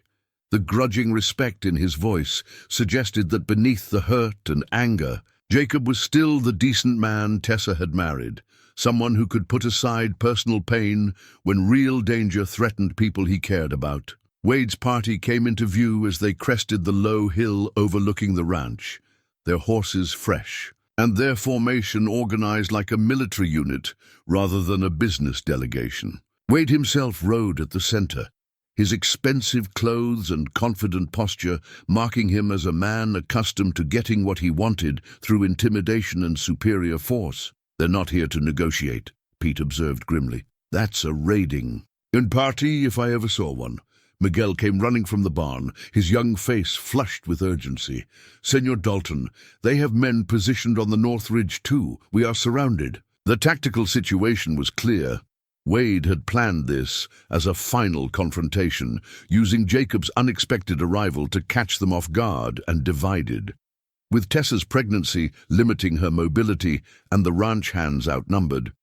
The grudging respect in his voice suggested that beneath the hurt and anger, Jacob was still the decent man Tessa had married, someone who could put aside personal pain when real danger threatened people he cared about. Wade's party came into view as they crested the low hill overlooking the ranch, their horses fresh, and their formation organized like a military unit rather than a business delegation. Wade himself rode at the center, his expensive clothes and confident posture marking him as a man accustomed to getting what he wanted through intimidation and superior force. "They're not here to negotiate," Pete observed grimly. "That's a raiding party if I ever saw one." Miguel came running from the barn, his young face flushed with urgency. "Senor Dalton, they have men positioned on the North Ridge too. We are surrounded." The tactical situation was clear. Wade had planned this as a final confrontation, using Jacob's unexpected arrival to catch them off guard and divided. With Tessa's pregnancy limiting her mobility and the ranch hands outnumbered,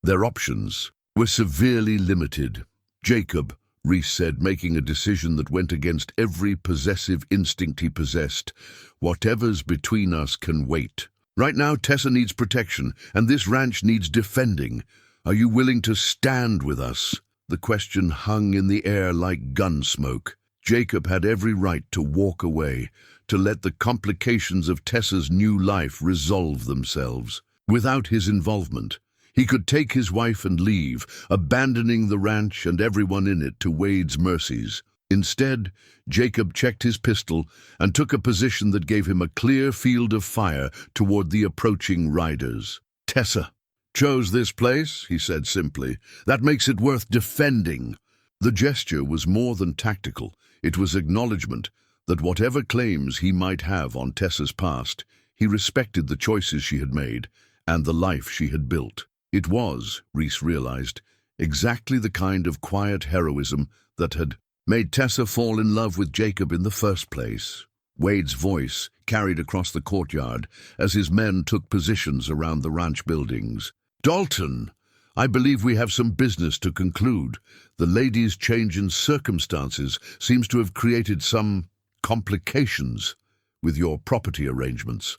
their options were severely limited. "Jacob," Reese said, making a decision that went against every possessive instinct he possessed, "whatever's between us can wait. Right now, Tessa needs protection, and this ranch needs defending. Are you willing to stand with us?" The question hung in the air like gun smoke. Jacob had every right to walk away, to let the complications of Tessa's new life resolve themselves. Without his involvement, he could take his wife and leave, abandoning the ranch and everyone in it to Wade's mercies. Instead, Jacob checked his pistol and took a position that gave him a clear field of fire toward the approaching riders. "Tessa chose this place," he said simply. "That makes it worth defending." The gesture was more than tactical. It was acknowledgement that whatever claims he might have on Tessa's past, he respected the choices she had made and the life she had built. It was, Reese realized, exactly the kind of quiet heroism that had made Tessa fall in love with Jacob in the first place. Wade's voice carried across the courtyard as his men took positions around the ranch buildings. "Dalton, I believe we have some business to conclude. The lady's change in circumstances seems to have created some complications with your property arrangements."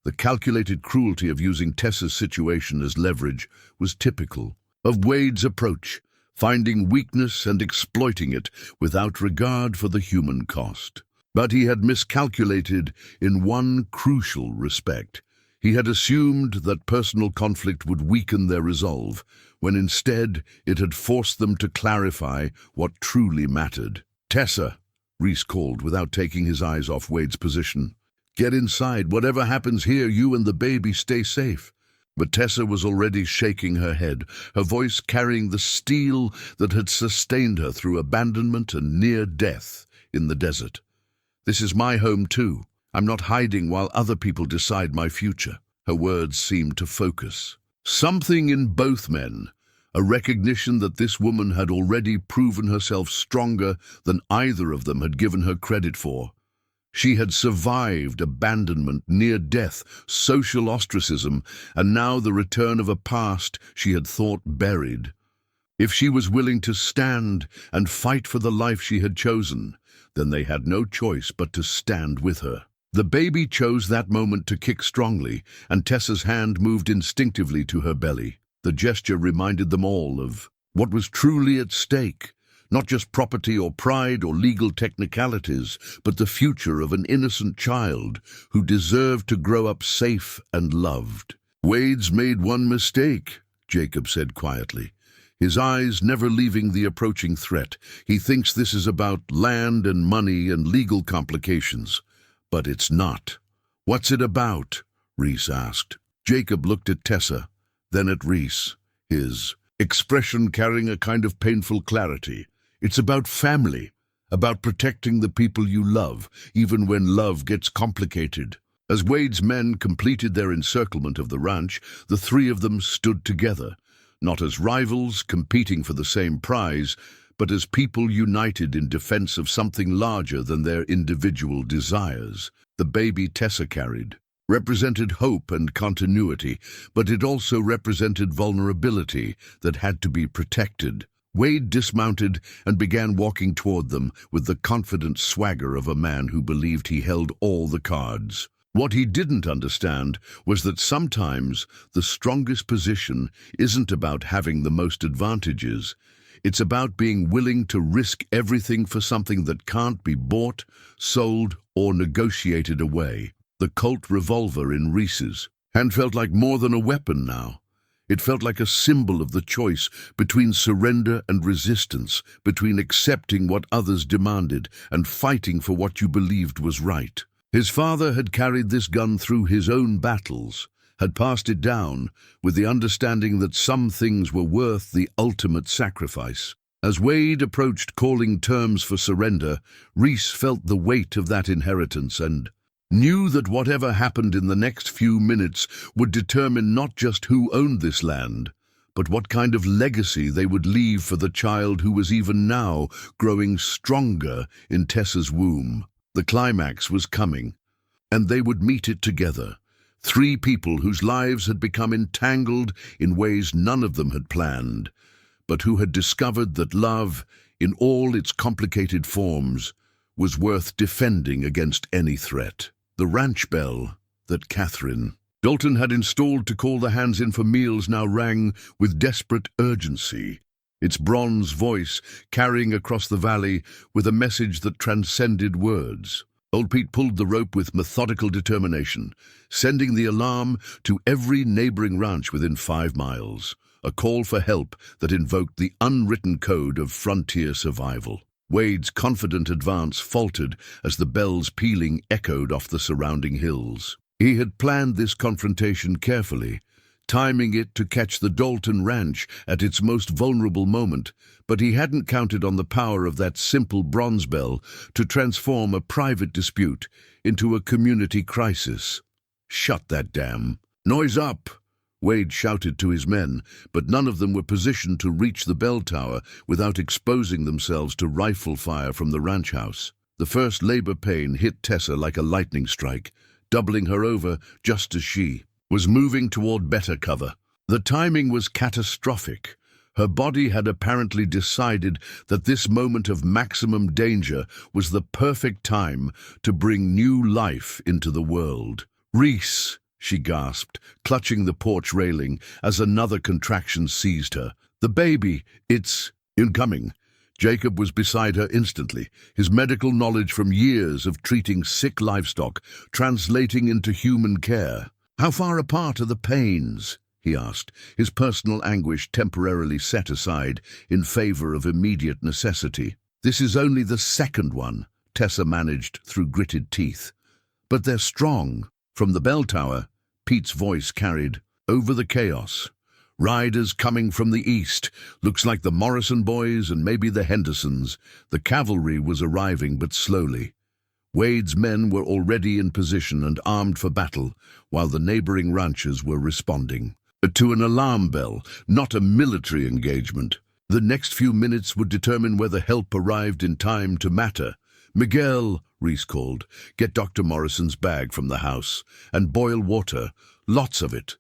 The calculated cruelty of using Tessa's situation as leverage was typical of Wade's approach, finding weakness and exploiting it without regard for the human cost. But he had miscalculated in one crucial respect. He had assumed that personal conflict would weaken their resolve, when instead it had forced them to clarify what truly mattered. "Tessa," Reese called without taking his eyes off Wade's position. "Get inside. Whatever happens here, you and the baby stay safe." But Tessa was already shaking her head, her voice carrying the steel that had sustained her through abandonment and near death in the desert. "This is my home too. I'm not hiding while other people decide my future." Her words seemed to focus. Something in both men, a recognition that this woman had already proven herself stronger than either of them had given her credit for. She had survived abandonment, near death, social ostracism, and now the return of a past she had thought buried. If she was willing to stand and fight for the life she had chosen, then they had no choice but to stand with her. The baby chose that moment to kick strongly, and Tessa's hand moved instinctively to her belly. The gesture reminded them all of what was truly at stake. Not just property or pride or legal technicalities, but the future of an innocent child who deserved to grow up safe and loved. "Wade's made one mistake," Jacob said quietly, his eyes never leaving the approaching threat. "He thinks this is about land and money and legal complications. But it's not." "What's it about?" Reese asked. Jacob looked at Tessa, then at Reese, his expression carrying a kind of painful clarity. "It's about family, about protecting the people you love, even when love gets complicated." As Wade's men completed their encirclement of the ranch, the three of them stood together, not as rivals competing for the same prize, but as people united in defense of something larger than their individual desires. The baby Tessa carried represented hope and continuity, but it also represented vulnerability that had to be protected. Wade dismounted and began walking toward them with the confident swagger of a man who believed he held all the cards. What he didn't understand was that sometimes the strongest position isn't about having the most advantages. It's about being willing to risk everything for something that can't be bought, sold, or negotiated away. The Colt revolver in Reese's hand felt like more than a weapon now. It felt like a symbol of the choice between surrender and resistance, between accepting what others demanded and fighting for what you believed was right. His father had carried this gun through his own battles, had passed it down with the understanding that some things were worth the ultimate sacrifice. As Wade approached calling terms for surrender, Reese felt the weight of that inheritance and knew that whatever happened in the next few minutes would determine not just who owned this land, but what kind of legacy they would leave for the child who was even now growing stronger in Tessa's womb. The climax was coming, and they would meet it together. Three people whose lives had become entangled in ways none of them had planned, but who had discovered that love, in all its complicated forms, was worth defending against any threat. The ranch bell that Dalton had installed to call the hands in for meals now rang with desperate urgency, its bronze voice carrying across the valley with a message that transcended words. Old Pete pulled the rope with methodical determination, sending the alarm to every neighboring ranch within 5 miles, a call for help that invoked the unwritten code of frontier survival. Wade's confident advance faltered as the bells pealing echoed off the surrounding hills. He had planned this confrontation carefully, timing it to catch the Dalton ranch at its most vulnerable moment, but he hadn't counted on the power of that simple bronze bell to transform a private dispute into a community crisis. "Shut that damn noise up!" Wade shouted to his men, but none of them were positioned to reach the bell tower without exposing themselves to rifle fire from the ranch house. The first labor pain hit Tessa like a lightning strike, doubling her over just as she was moving toward better cover. The timing was catastrophic. Her body had apparently decided that this moment of maximum danger was the perfect time to bring new life into the world. "Reese!" she gasped, clutching the porch railing as another contraction seized her. "The baby, it's incoming." Jacob was beside her instantly, his medical knowledge from years of treating sick livestock translating into human care. "How far apart are the pains?" he asked, his personal anguish temporarily set aside in favor of immediate necessity. "This is only the second one," Tessa managed through gritted teeth. "But they're strong." From the bell tower, Pete's voice carried over the chaos. "Riders coming from the east. Looks like the Morrison boys and maybe the Hendersons." The cavalry was arriving, but slowly. Wade's men were already in position and armed for battle, while the neighboring ranchers were responding to an alarm bell, not a military engagement. The next few minutes would determine whether help arrived in time to matter. "Miguel," Reese called, "get Dr. Morrison's bag from the house, and boil water, lots of it."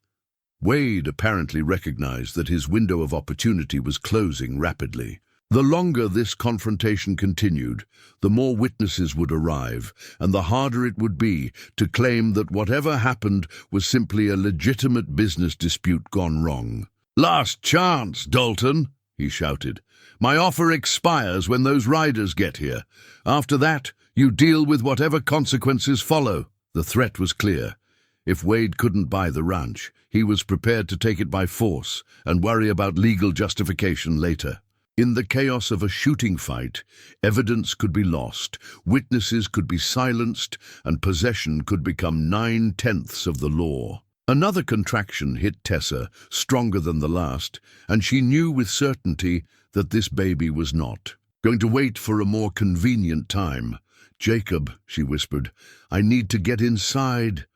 Wade apparently recognized that his window of opportunity was closing rapidly. The longer this confrontation continued, the more witnesses would arrive, and the harder it would be to claim that whatever happened was simply a legitimate business dispute gone wrong. "Last chance, Dalton," he shouted. "My offer expires when those riders get here. After that, you deal with whatever consequences follow." The threat was clear. If Wade couldn't buy the ranch, he was prepared to take it by force and worry about legal justification later. In the chaos of a shooting fight, evidence could be lost, witnesses could be silenced, and possession could become 9/10 of the law. Another contraction hit Tessa, stronger than the last, and she knew with certainty that this baby was not going to wait for a more convenient time. "Jacob," she whispered, "I need to get inside."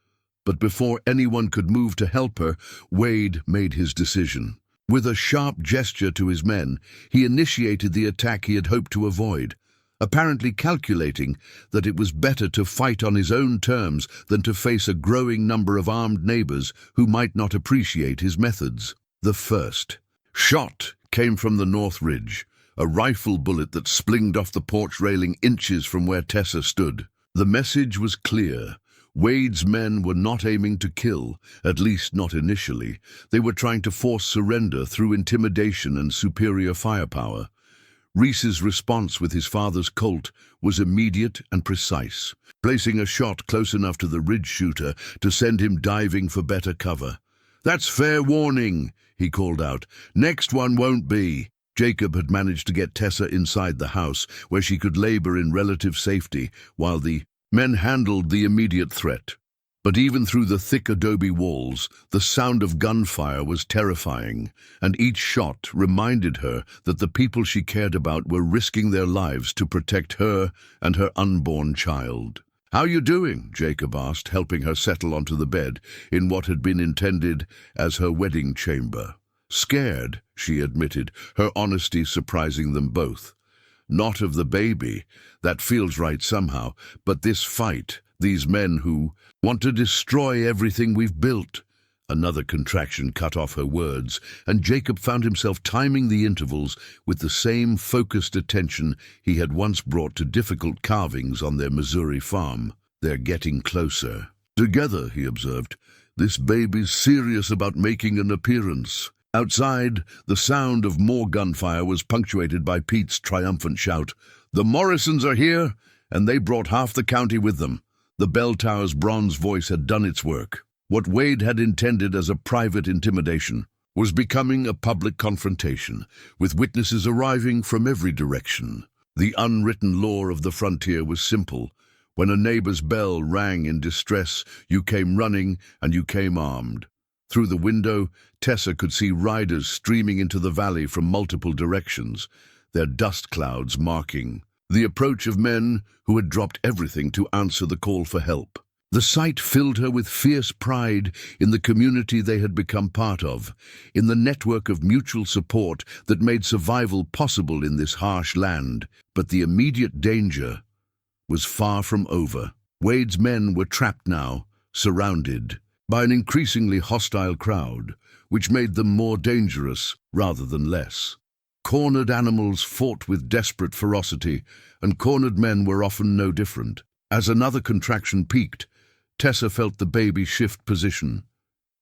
But before anyone could move to help her, Wade made his decision. With a sharp gesture to his men, he initiated the attack he had hoped to avoid, apparently calculating that it was better to fight on his own terms than to face a growing number of armed neighbors who might not appreciate his methods. The first shot came from the north ridge, a rifle bullet that splinged off the porch railing inches from where Tessa stood. The message was clear. Wade's men were not aiming to kill, at least not initially. They were trying to force surrender through intimidation and superior firepower. Reese's response with his father's Colt was immediate and precise, placing a shot close enough to the ridge shooter to send him diving for better cover. "That's fair warning," he called out. "Next one won't be." Jacob had managed to get Tessa inside the house, where she could labor in relative safety, while the men handled the immediate threat. But even through the thick adobe walls, the sound of gunfire was terrifying, and each shot reminded her that the people she cared about were risking their lives to protect her and her unborn child. "How you doing?" Jacob asked, helping her settle onto the bed in what had been intended as her wedding chamber. "Scared," she admitted, her honesty surprising them both. "Not of the baby. That feels right somehow. But this fight, these men who want to destroy everything we've built." Another contraction cut off her words, and Jacob found himself timing the intervals with the same focused attention he had once brought to difficult carvings on their Missouri farm. "They're getting closer." "Together," he observed. "This baby's serious about making an appearance." Outside, the sound of more gunfire was punctuated by Pete's triumphant shout. "The Morrisons are here, and they brought half the county with them." The bell tower's bronze voice had done its work. What Wade had intended as a private intimidation was becoming a public confrontation, with witnesses arriving from every direction. The unwritten law of the frontier was simple. When a neighbor's bell rang in distress, you came running and you came armed. Through the window, Tessa could see riders streaming into the valley from multiple directions, their dust clouds marking the approach of men who had dropped everything to answer the call for help. The sight filled her with fierce pride in the community they had become part of, in the network of mutual support that made survival possible in this harsh land. But the immediate danger was far from over. Wade's men were trapped now, surrounded by an increasingly hostile crowd, which made them more dangerous rather than less. Cornered animals fought with desperate ferocity, and cornered men were often no different. As another contraction peaked, Tessa felt the baby shift position,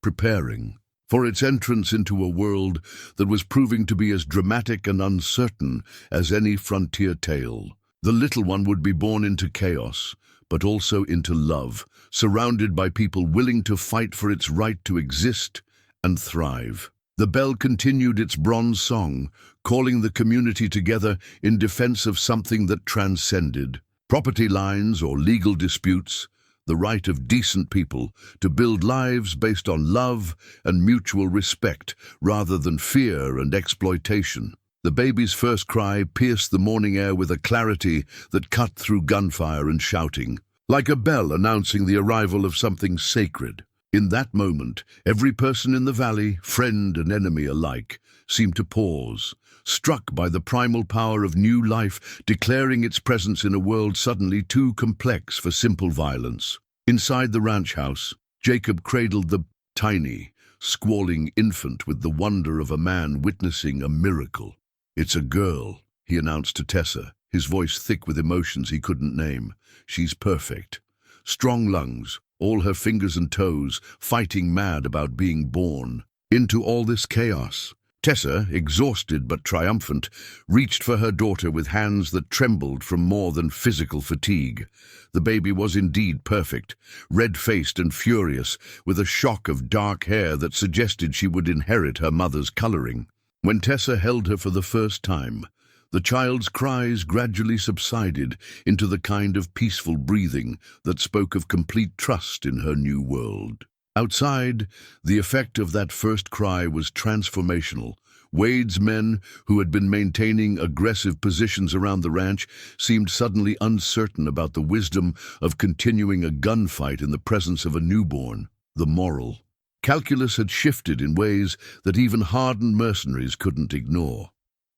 preparing for its entrance into a world that was proving to be as dramatic and uncertain as any frontier tale. The little one would be born into chaos, but also into love, surrounded by people willing to fight for its right to exist and thrive. The bell continued its bronze song, calling the community together in defense of something that transcended property lines or legal disputes, the right of decent people to build lives based on love and mutual respect rather than fear and exploitation. The baby's first cry pierced the morning air with a clarity that cut through gunfire and shouting, like a bell announcing the arrival of something sacred. In that moment, every person in the valley, friend and enemy alike, seemed to pause, struck by the primal power of new life declaring its presence in a world suddenly too complex for simple violence. Inside the ranch house, Jacob cradled the tiny, squalling infant with the wonder of a man witnessing a miracle. "It's a girl," he announced to Tessa, his voice thick with emotions he couldn't name. "She's perfect. Strong lungs, all her fingers and toes, fighting mad about being born." Into all this chaos, Tessa, exhausted but triumphant, reached for her daughter with hands that trembled from more than physical fatigue. The baby was indeed perfect, red-faced and furious, with a shock of dark hair that suggested she would inherit her mother's coloring. When Tessa held her for the first time, the child's cries gradually subsided into the kind of peaceful breathing that spoke of complete trust in her new world. Outside, the effect of that first cry was transformational. Wade's men, who had been maintaining aggressive positions around the ranch, seemed suddenly uncertain about the wisdom of continuing a gunfight in the presence of a newborn. The moral calculus had shifted in ways that even hardened mercenaries couldn't ignore.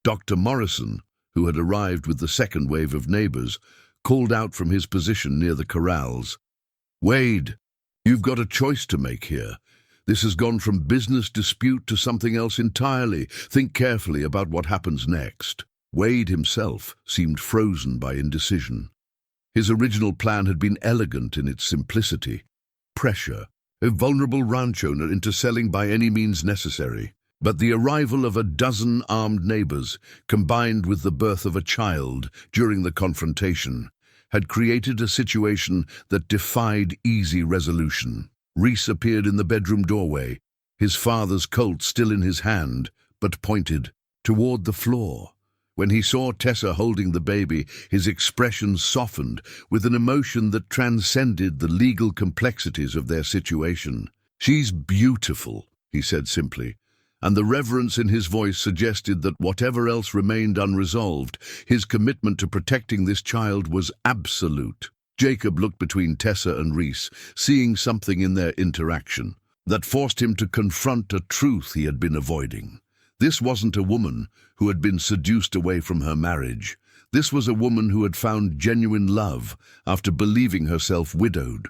Dr. Morrison, who had arrived with the second wave of neighbors, called out from his position near the corrals. "Wade, you've got a choice to make here. This has gone from business dispute to something else entirely. Think carefully about what happens next." Wade himself seemed frozen by indecision. His original plan had been elegant in its simplicity. Pressure a vulnerable ranch owner into selling by any means necessary. But the arrival of a dozen armed neighbors, combined with the birth of a child during the confrontation, had created a situation that defied easy resolution. Reese appeared in the bedroom doorway, his father's Colt still in his hand, but pointed toward the floor. When he saw Tessa holding the baby, his expression softened with an emotion that transcended the legal complexities of their situation. "She's beautiful," he said simply, and the reverence in his voice suggested that whatever else remained unresolved, his commitment to protecting this child was absolute. Jacob looked between Tessa and Reese, seeing something in their interaction that forced him to confront a truth he had been avoiding. This wasn't a woman who had been seduced away from her marriage. This was a woman who had found genuine love after believing herself widowed,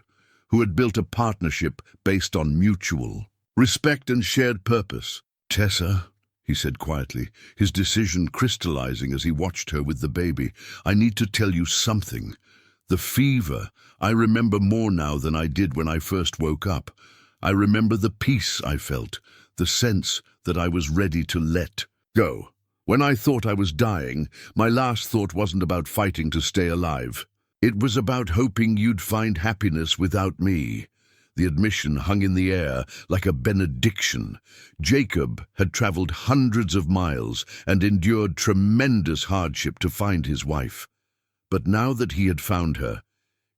who had built a partnership based on mutual respect and shared purpose. "Tessa," he said quietly, his decision crystallizing as he watched her with the baby, "I need to tell you something. The fever, I remember more now than I did when I first woke up. I remember the peace I felt, the sense that I was ready to let go. When I thought I was dying, my last thought wasn't about fighting to stay alive. It was about hoping you'd find happiness without me." The admission hung in the air like a benediction. Jacob had traveled hundreds of miles and endured tremendous hardship to find his wife. But now that he had found her,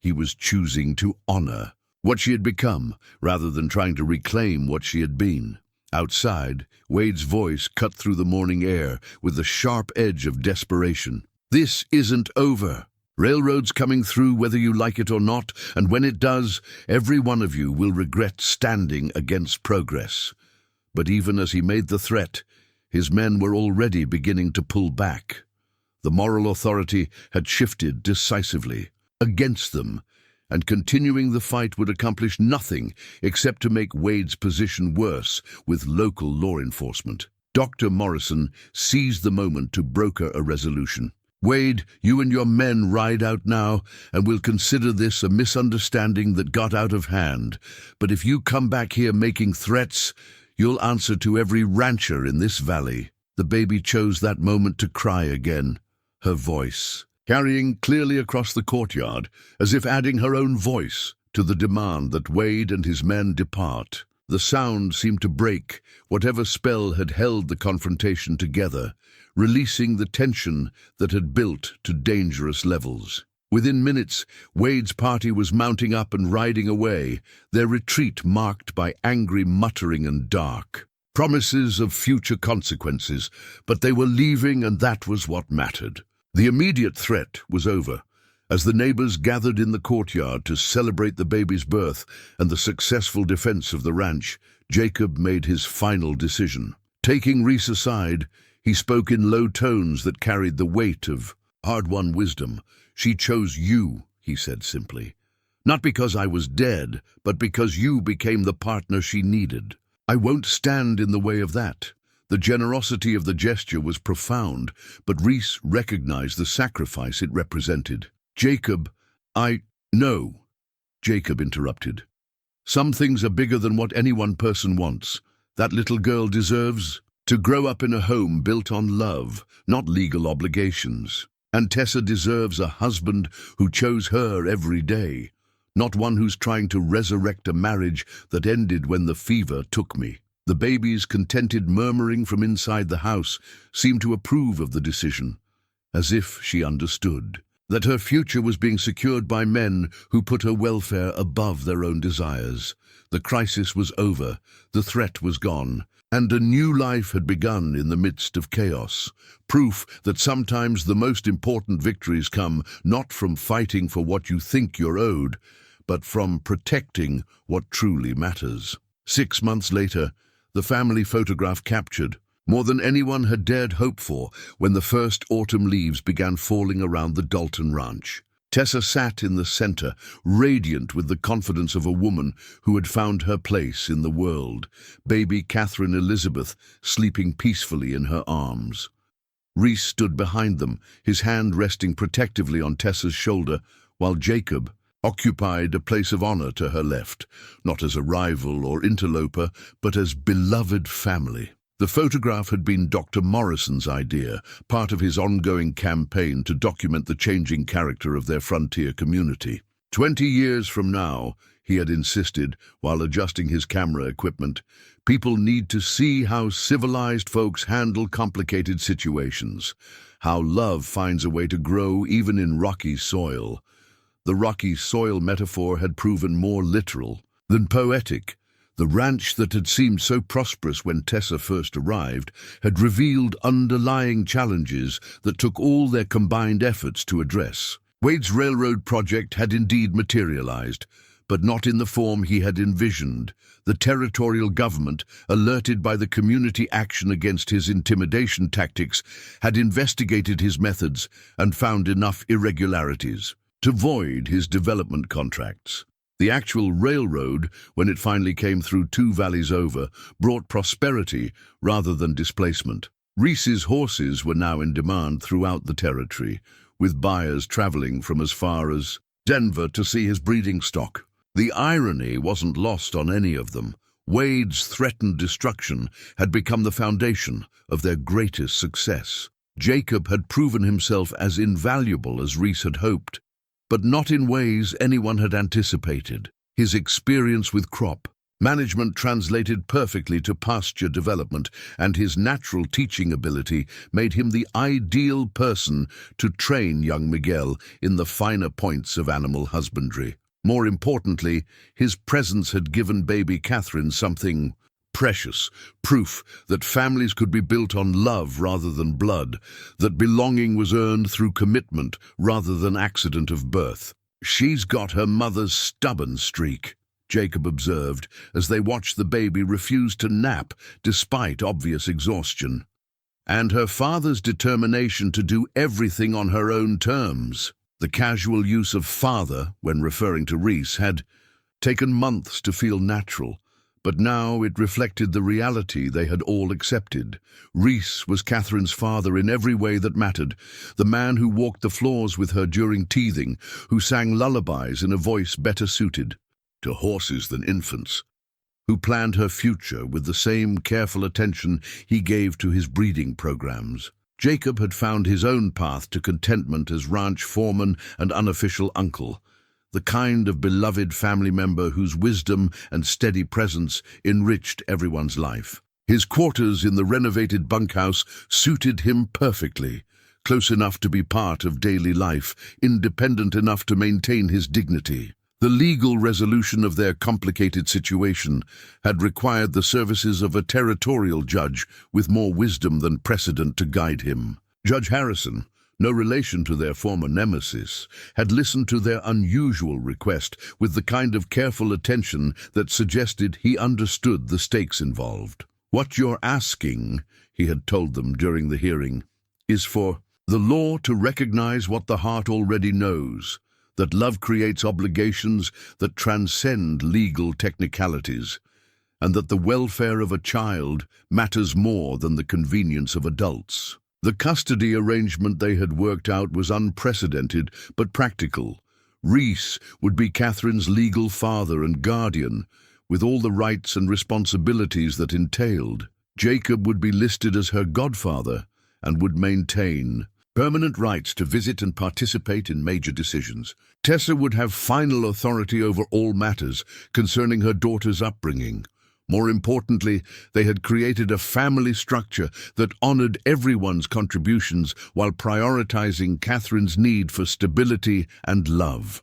he was choosing to honor what she had become rather than trying to reclaim what she had been. Outside, Wade's voice cut through the morning air with the sharp edge of desperation. "This isn't over. Railroad's coming through whether you like it or not, and when it does, every one of you will regret standing against progress." But even as he made the threat, his men were already beginning to pull back. The moral authority had shifted decisively against them, and continuing the fight would accomplish nothing except to make Wade's position worse with local law enforcement. Dr. Morrison seized the moment to broker a resolution. "Wade, you and your men ride out now, and we'll consider this a misunderstanding that got out of hand. But if you come back here making threats, you'll answer to every rancher in this valley." The baby chose that moment to cry again, her voice carrying clearly across the courtyard, as if adding her own voice to the demand that Wade and his men depart. The sound seemed to break whatever spell had held the confrontation together, releasing the tension that had built to dangerous levels. Within minutes, Wade's party was mounting up and riding away, their retreat marked by angry muttering and dark promises of future consequences, but they were leaving, and that was what mattered. The immediate threat was over. As the neighbors gathered in the courtyard to celebrate the baby's birth and the successful defense of the ranch, Jacob made his final decision. Taking Reese aside, he spoke in low tones that carried the weight of hard-won wisdom. "She chose you," he said simply. "Not because I was dead, but because you became the partner she needed. I won't stand in the way of that." The generosity of the gesture was profound, but Reese recognized the sacrifice it represented. "Jacob, No," Jacob interrupted. "Some things are bigger than what any one person wants. That little girl deserves to grow up in a home built on love, not legal obligations. And Tessa deserves a husband who chose her every day, not one who's trying to resurrect a marriage that ended when the fever took me. The baby's contented murmuring from inside the house seemed to approve of the decision, as if she understood that her future was being secured by men who put her welfare above their own desires. The crisis was over, the threat was gone, and a new life had begun in the midst of chaos. Proof that sometimes the most important victories come not from fighting for what you think you're owed, but from protecting what truly matters. 6 months later, the family photograph captured more than anyone had dared hope for when the first autumn leaves began falling around the Dalton ranch. Tessa sat in the center, radiant with the confidence of a woman who had found her place in the world, baby Catherine Elizabeth sleeping peacefully in her arms. Reese stood behind them, his hand resting protectively on Tessa's shoulder, while Jacob occupied a place of honor to her left, not as a rival or interloper, but as beloved family. The photograph had been Dr. Morrison's idea, part of his ongoing campaign to document the changing character of their frontier community. 20 years from now, he had insisted, while adjusting his camera equipment, people need to see how civilized folks handle complicated situations, how love finds a way to grow even in rocky soil. The rocky soil metaphor had proven more literal than poetic. The ranch that had seemed so prosperous when Tessa first arrived had revealed underlying challenges that took all their combined efforts to address. Wade's railroad project had indeed materialized, but not in the form he had envisioned. The territorial government, alerted by the community action against his intimidation tactics, had investigated his methods and found enough irregularities to void his development contracts. The actual railroad, when it finally came through 2 valleys over, brought prosperity rather than displacement. Reese's horses were now in demand throughout the territory, with buyers traveling from as far as Denver to see his breeding stock. The irony wasn't lost on any of them. Wade's threatened destruction had become the foundation of their greatest success. Jacob had proven himself as invaluable as Reese had hoped, but not in ways anyone had anticipated. His experience with crop management translated perfectly to pasture development, and his natural teaching ability made him the ideal person to train young Miguel in the finer points of animal husbandry. More importantly, his presence had given baby Catherine something precious, proof that families could be built on love rather than blood, that belonging was earned through commitment rather than accident of birth. "She's got her mother's stubborn streak," Jacob observed as they watched the baby refuse to nap despite obvious exhaustion, "and her father's determination to do everything on her own terms." The casual use of father, when referring to Reese, had taken months to feel natural, but now it reflected the reality they had all accepted. Reese was Catherine's father in every way that mattered, the man who walked the floors with her during teething, who sang lullabies in a voice better suited to horses than infants, who planned her future with the same careful attention he gave to his breeding programs. Jacob had found his own path to contentment as ranch foreman and unofficial uncle, the kind of beloved family member whose wisdom and steady presence enriched everyone's life. His quarters in the renovated bunkhouse suited him perfectly, close enough to be part of daily life, independent enough to maintain his dignity. The legal resolution of their complicated situation had required the services of a territorial judge with more wisdom than precedent to guide him. Judge Harrison, no relation to their former nemesis, had listened to their unusual request with the kind of careful attention that suggested he understood the stakes involved. "What you're asking," he had told them during the hearing, "is for the law to recognize what the heart already knows, that love creates obligations that transcend legal technicalities, and that the welfare of a child matters more than the convenience of adults." The custody arrangement they had worked out was unprecedented but practical. Reese would be Catherine's legal father and guardian, with all the rights and responsibilities that entailed. Jacob would be listed as her godfather and would maintain permanent rights to visit and participate in major decisions. Tessa would have final authority over all matters concerning her daughter's upbringing. More importantly, they had created a family structure that honored everyone's contributions while prioritizing Catherine's need for stability and love.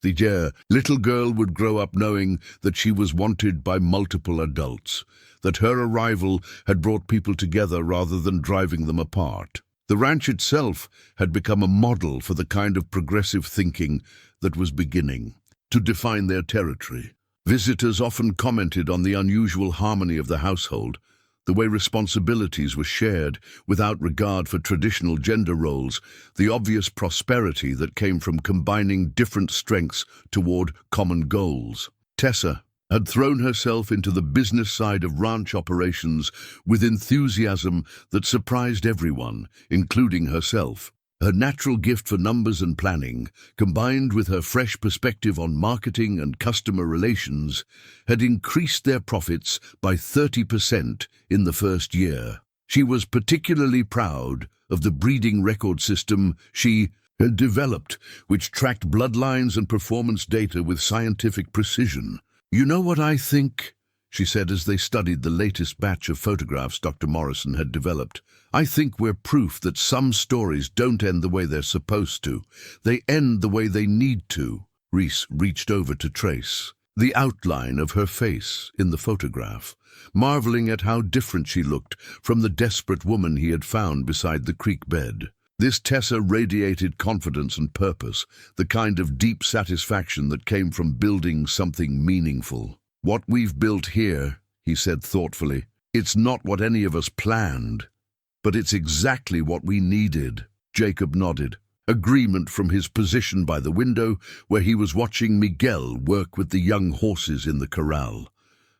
The little girl would grow up knowing that she was wanted by multiple adults, that her arrival had brought people together rather than driving them apart. The ranch itself had become a model for the kind of progressive thinking that was beginning to define their territory. Visitors often commented on the unusual harmony of the household, the way responsibilities were shared without regard for traditional gender roles, the obvious prosperity that came from combining different strengths toward common goals. Tessa had thrown herself into the business side of ranch operations with enthusiasm that surprised everyone, including herself. Her natural gift for numbers and planning, combined with her fresh perspective on marketing and customer relations, had increased their profits by 30% in the first year. She was particularly proud of the breeding record system she had developed, which tracked bloodlines and performance data with scientific precision. "You know what I think?" she said as they studied the latest batch of photographs Dr. Morrison had developed. "I think we're proof that some stories don't end the way they're supposed to. They end the way they need to." Reese reached over to trace the outline of her face in the photograph, marveling at how different she looked from the desperate woman he had found beside the creek bed. This Tessa radiated confidence and purpose, the kind of deep satisfaction that came from building something meaningful. "What we've built here," he said thoughtfully, "it's not what any of us planned, but it's exactly what we needed." Jacob nodded, agreement from his position by the window where he was watching Miguel work with the young horses in the corral.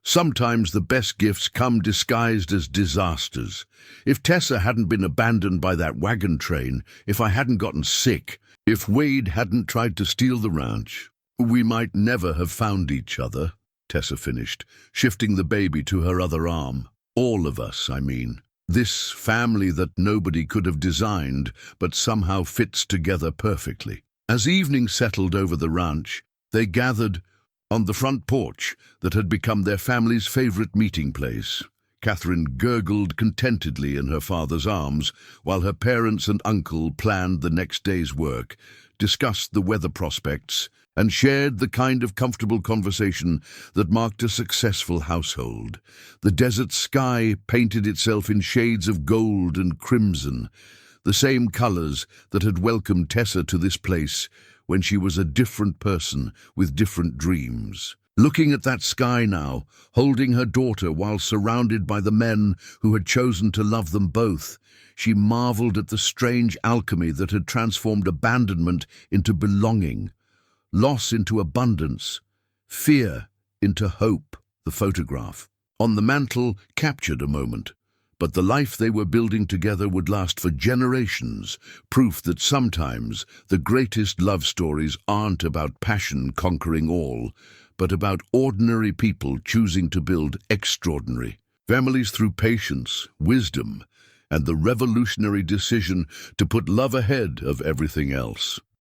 Sometimes the best gifts come disguised as disasters. If Tessa hadn't been abandoned by that wagon train, if I hadn't gotten sick, if Wade hadn't tried to steal the ranch, we might never have found each other, Tessa finished, shifting the baby to her other arm. All of us, I mean. This family that nobody could have designed, but somehow fits together perfectly. As evening settled over the ranch, they gathered on the front porch that had become their family's favorite meeting place. Catherine gurgled contentedly in her father's arms, while her parents and uncle planned the next day's work, discussed the weather prospects, and shared the kind of comfortable conversation that marked a successful household. The desert sky painted itself in shades of gold and crimson, the same colors that had welcomed Tessa to this place when she was a different person with different dreams. Looking at that sky now, holding her daughter while surrounded by the men who had chosen to love them both, she marveled at the strange alchemy that had transformed abandonment into belonging, loss into abundance, fear into hope. The photograph on the mantel captured a moment, but the life they were building together would last for generations, proof that sometimes the greatest love stories aren't about passion conquering all, but about ordinary people choosing to build extraordinary families through patience, wisdom, and the revolutionary decision to put love ahead of everything else.